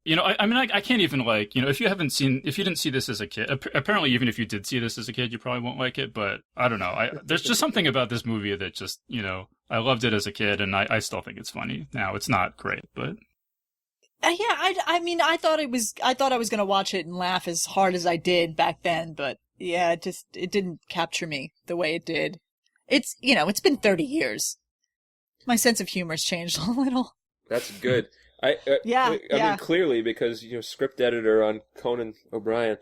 I mean, I can't even like, if you didn't see this as a kid, apparently even if you did see this as a kid, you probably won't like it, but I don't know. There's just something about this movie that just, I loved it as a kid, and I still think it's funny. Now, it's not great, but... I mean, I thought I was going to watch it and laugh as hard as I did back then, but yeah, it didn't capture me the way it did. It's, it's been 30 years. My sense of humor's changed a little. That's good. I mean, clearly, because, script editor on Conan O'Brien.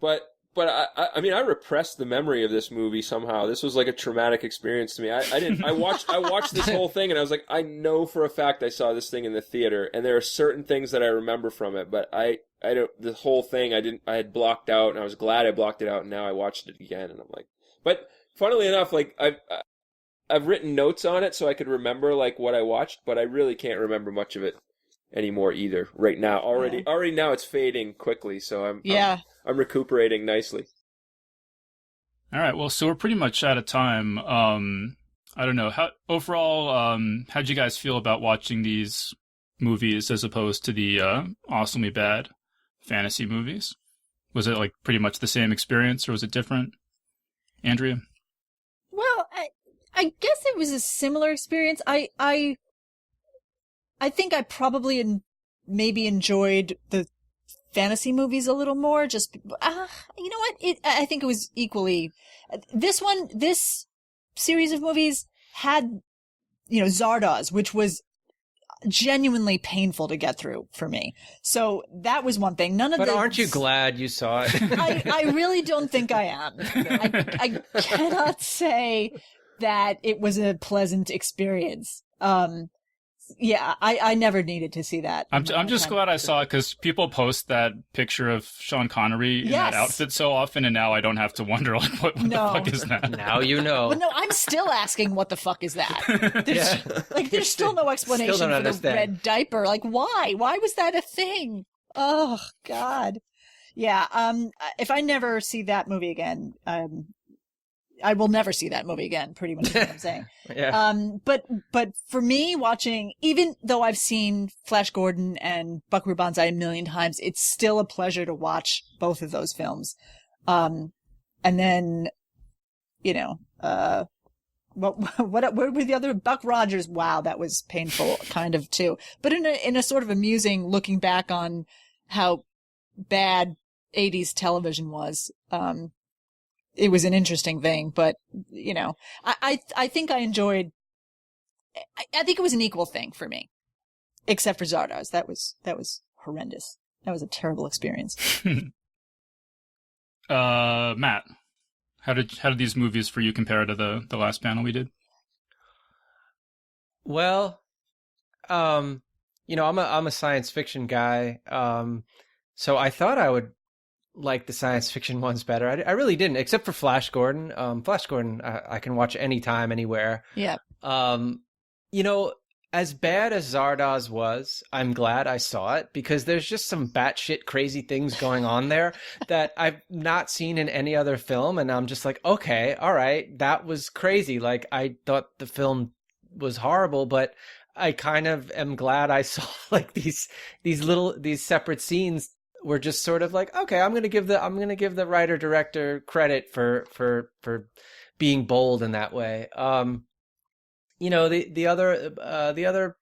But I mean, I repressed the memory of this movie somehow. This was like a traumatic experience to me. I watched this whole thing, and I was like, I know for a fact I saw this thing in the theater, and there are certain things that I remember from it, but I don't, the whole thing I had blocked out, and I was glad I blocked it out, and now I watched it again, and I'm like, but funnily enough, like, I've written notes on it so I could remember like what I watched, but I really can't remember much of it anymore either right now. Already now it's fading quickly, so I'm recuperating nicely. All right, well, so we're pretty much out of time. I don't know, how overall, how'd you guys feel about watching these movies as opposed to the awesomely bad fantasy movies? Was it like pretty much the same experience, or was it different? Andrea? Well, I guess it was a similar experience. I think I probably maybe enjoyed the fantasy movies a little more. Just, you know what? I think it was equally. This series of movies had, Zardoz, which was genuinely painful to get through for me. So that was one thing. But aren't you glad you saw it? I really don't think I am. I cannot say that it was a pleasant experience. Yeah, I never needed to see that. I'm just glad I saw it, because people post that picture of Sean Connery in that outfit so often, and now I don't have to wonder, like, what the fuck is that? Now you know. Well, no, I'm still asking, what the fuck is that? There's still no explanation for the red diaper. Like, why? Why was that a thing? Oh, God. Yeah, if I never see that movie again, I will never see that movie again, pretty much is what I'm saying. Yeah. But for me, watching, even though I've seen Flash Gordon and Buckaroo Banzai a million times, it's still a pleasure to watch both of those films. And then, what were the other? Buck Rogers. Wow, that was painful, kind of too. But in a sort of amusing, looking back on how bad 80s television was. It was an interesting thing, but I think I enjoyed. I think it was an equal thing for me, except for Zardoz. That was horrendous. That was a terrible experience. Matt, how did these movies for you compare to the last panel we did? Well, I'm a science fiction guy, so I thought I would like the science fiction ones better. I really didn't, except for Flash Gordon. Flash Gordon, I can watch anytime, anywhere. Yeah. As bad as Zardoz was, I'm glad I saw it because there's just some batshit crazy things going on there that I've not seen in any other film. And I'm just like, okay, all right, that was crazy. Like, I thought the film was horrible, but I kind of am glad I saw like these separate scenes were just sort of like, okay, I'm gonna give the writer director credit for being bold in that way. The other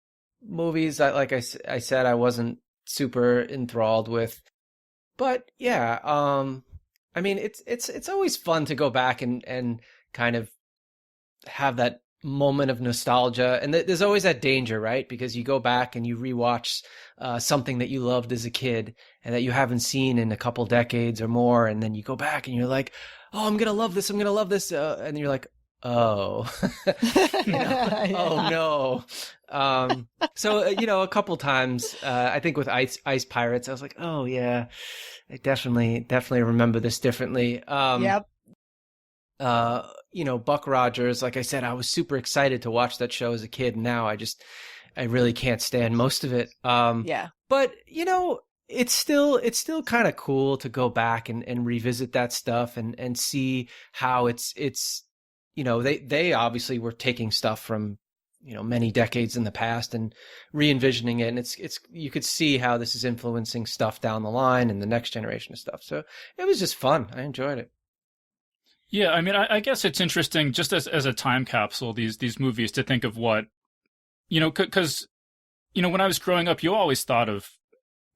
movies, like I said, I wasn't super enthralled with, but yeah, I mean, it's always fun to go back and kind of have that moment of nostalgia, and there's always that danger, right? Because you go back and you rewatch something that you loved as a kid and that you haven't seen in a couple decades or more, and then you go back and you're like, oh, I'm gonna love this, and you're like, oh, Yeah. oh no. So a couple times, I think with Ice Pirates, I was like, oh yeah, I definitely remember this differently. Yep. Buck Rogers, like I said, I was super excited to watch that show as a kid. Now I really can't stand most of it. Yeah. But it's still kind of cool to go back and revisit that stuff and see how it's they obviously were taking stuff from many decades in the past and re-envisioning it, and it's you could see how this is influencing stuff down the line and the next generation of stuff. So it was just fun. I enjoyed it. Yeah, I mean, I guess it's interesting just as a time capsule, these movies, to think of what, because, when I was growing up, you always thought of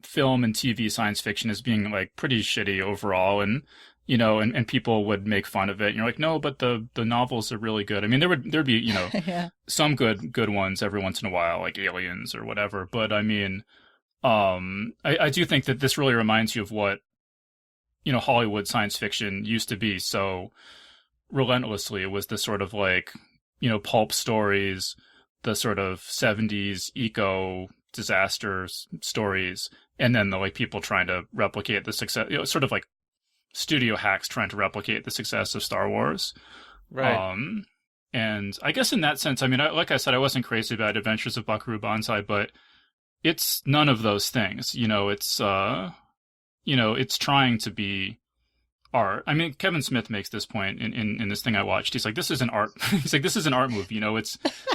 film and TV science fiction as being like pretty shitty overall, and and people would make fun of it. And you're like, no, but the novels are really good. I mean, there'd be Yeah. some good ones every once in a while, like Aliens or whatever. But I mean, I do think that this really reminds you of what Hollywood science fiction used to be so relentlessly. It was the sort of like, pulp stories, the sort of 70s eco disaster stories, and then the like people trying to replicate the success, sort of like studio hacks trying to replicate the success of Star Wars. Right. And I guess in that sense, I mean, like I said, I wasn't crazy about Adventures of Buckaroo Banzai, but it's none of those things. It's trying to be art. I mean, Kevin Smith makes this point in this thing I watched. He's like, this isn't art. He's like, this is an art movie.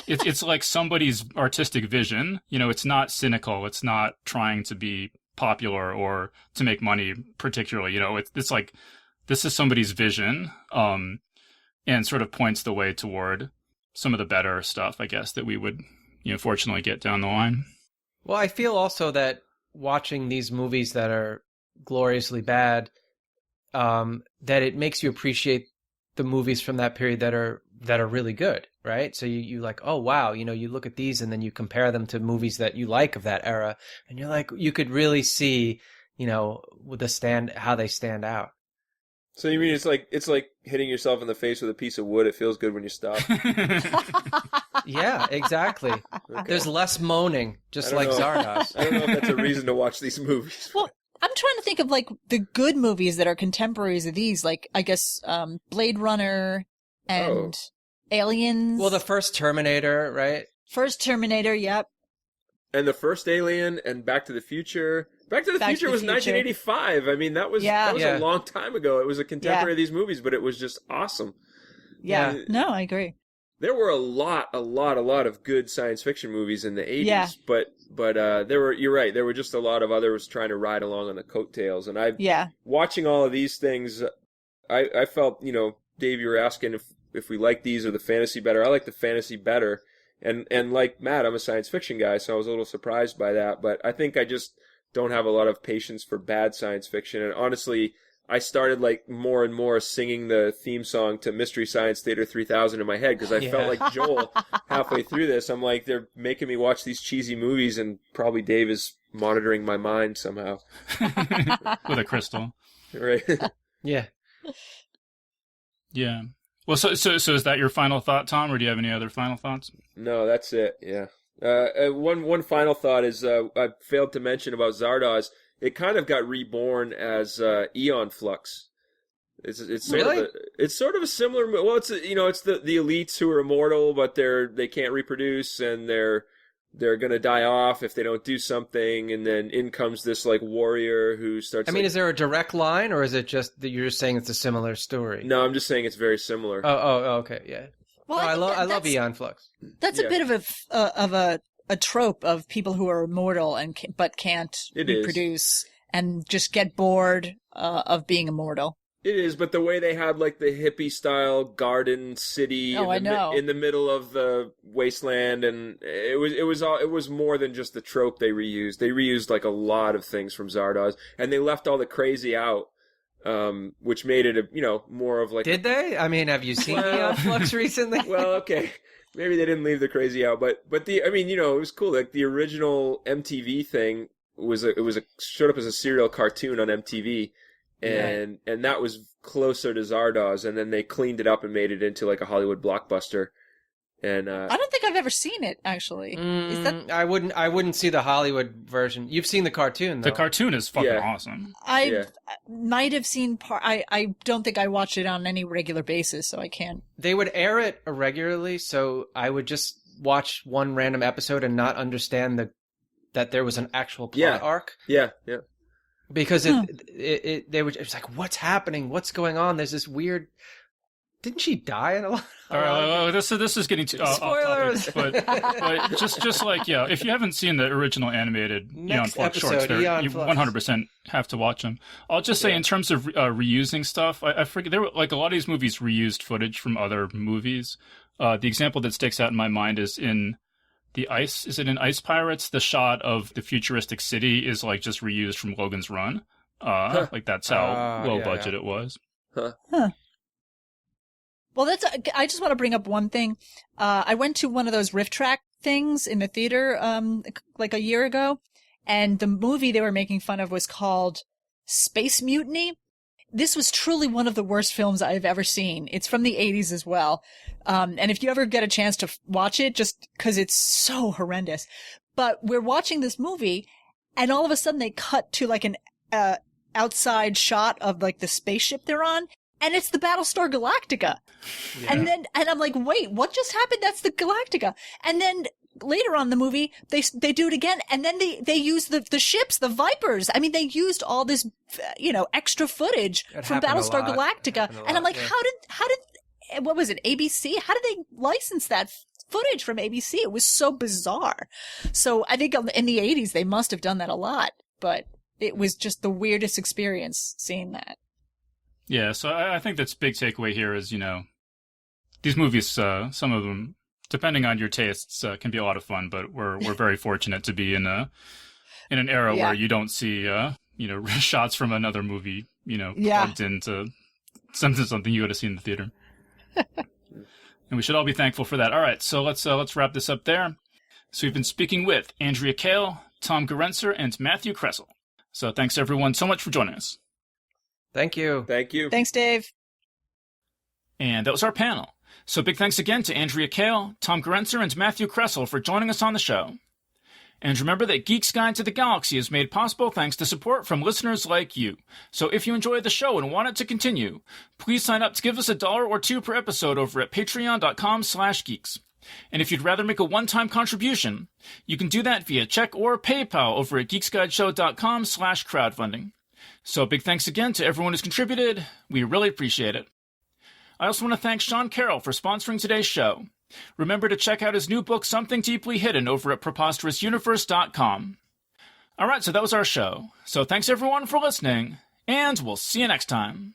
It's like somebody's artistic vision. It's not cynical. It's not trying to be popular or to make money particularly. It's like, this is somebody's vision, and sort of points the way toward some of the better stuff, I guess, that we would, fortunately get down the line. Well, I feel also that watching these movies that are gloriously bad, that it makes you appreciate the movies from that period that are really good, right? So you like, oh wow, you look at these and then you compare them to movies that you like of that era, and you're like, you could really see, how they stand out. So you mean it's like hitting yourself in the face with a piece of wood? It feels good when you stop. Yeah, exactly. Okay. There's less moaning, just like Zardoz. I don't know if that's a reason to watch these movies. Well, I'm trying to think of like the good movies that are contemporaries of these, like I guess Blade Runner and Aliens. Well, the first Terminator, right? First Terminator, yep. And the first Alien and Back to the Future. Back to the Future was 1985. I mean, that was a long time ago. It was a contemporary of these movies, but it was just awesome. Yeah. No, I agree. There were a lot of good science fiction movies in the 80s, Yeah. but you're right, there were just a lot of others trying to ride along on the coattails. And watching all of these things, I felt, Dave, you were asking if we like these or the fantasy better. I like the fantasy better. And like Matt, I'm a science fiction guy, so I was a little surprised by that. But I think I just don't have a lot of patience for bad science fiction. And honestly, I started like more and more singing the theme song to Mystery Science Theater 3000 in my head because I felt like Joel halfway through this. I'm like, they're making me watch these cheesy movies, and probably Dave is monitoring my mind somehow. With a crystal. Right. Yeah. Yeah. Well, so is that your final thought, Tom, or do you have any other final thoughts? No, that's it. Yeah. One final thought is I failed to mention about Zardoz. It kind of got reborn as Eon Flux. It's sort really? It's sort of a similar. Well, it's it's the elites who are immortal, but they can't reproduce, and they're gonna die off if they don't do something, and then in comes this like warrior who starts. I mean, is there a direct line, or is it just that you're just saying it's a similar story? No, I'm just saying it's very similar. Oh, okay, yeah. Well, I love Eon Flux. That's a bit of a trope of people who are immortal but can't reproduce and just get bored of being immortal. It is, but the way they had like the hippie style garden city in the middle of the wasteland, and it was more than just the trope they reused. They reused like a lot of things from Zardoz, and they left all the crazy out, which made it more of like. Did they? I mean, have you seen Eon Flux recently? Well, okay. Maybe they didn't leave the crazy out, but it was cool. Like the original MTV thing showed up as a serial cartoon on MTV, and that was closer to Zardoz, and then they cleaned it up and made it into like a Hollywood blockbuster. And I don't think I've ever seen it actually. Is that... I wouldn't see the Hollywood version. You've seen the cartoon, though. The cartoon is fucking awesome. I might have seen part. I don't think I watched it on any regular basis, so I can't. They would air it irregularly, so I would just watch one random episode and not understand that there was an actual plot arc. Yeah. Because it was like, what's happening? What's going on? There's this weird. Didn't she die in a lot? All right, this is getting too spoilers. Off topic, but just like if you haven't seen the original animated Eon Flux shorts, you 100% have to watch them. I'll just say in terms of reusing stuff, I forget there were like a lot of these movies reused footage from other movies. The example that sticks out in my mind is in Is it in Ice Pirates? The shot of the futuristic city is like just reused from Logan's Run. Like that's how low budget it was. Huh. Well, I just want to bring up one thing. I went to one of those riff track things in the theater, like a year ago, and the movie they were making fun of was called Space Mutiny. This was truly one of the worst films I've ever seen. It's from the 80s as well. And if you ever get a chance to watch it, just because it's so horrendous. But we're watching this movie, and all of a sudden they cut to like an outside shot of like the spaceship they're on. And it's the Battlestar Galactica. Yeah. And I'm like, wait, what just happened? That's the Galactica. And then later on in the movie, they do it again. And then they use the ships, the Vipers. I mean, they used all this, extra footage from Battlestar Galactica. And I'm like, how did, what was it? ABC? How did they license that footage from ABC? It was so bizarre. So I think in the 80s, they must have done that a lot, but it was just the weirdest experience seeing that. Yeah, so I think that's big takeaway here is, these movies, some of them, depending on your tastes, can be a lot of fun, but we're very fortunate to be in an era where you don't see, shots from another movie, plugged into something you would have seen in the theater. And we should all be thankful for that. All right, so let's wrap this up there. So we've been speaking with Andrea Kail, Tom Gerencer, and Matthew Kressel. So thanks everyone so much for joining us. Thank you. Thank you. Thanks, Dave. And that was our panel. So big thanks again to Andrea Kail, Tom Gerencer, and Matthew Kressel for joining us on the show. And remember that Geek's Guide to the Galaxy is made possible thanks to support from listeners like you. So if you enjoyed the show and want it to continue, please sign up to give us $1 or $2 per episode over at patreon.com/geeks. And if you'd rather make a one-time contribution, you can do that via check or PayPal over at geeksguideshow.com/crowdfunding. So big thanks again to everyone who's contributed. We really appreciate it. I also want to thank Sean Carroll for sponsoring today's show. Remember to check out his new book, Something Deeply Hidden, over at preposterousuniverse.com. All right, so that was our show. So thanks everyone for listening, and we'll see you next time.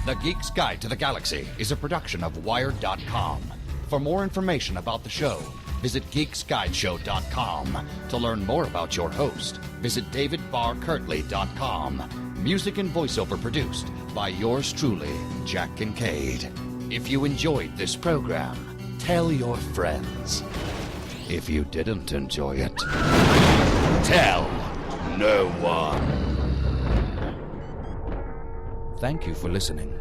The Geek's Guide to the Galaxy is a production of Wired.com. For more information about the show, visit geeksguideshow.com. To learn more about your host, visit davidbarrkirtley.com. Music and voiceover produced by yours truly, Jack Kincaid. If you enjoyed this program, tell your friends. If you didn't enjoy it, tell no one. Thank you for listening.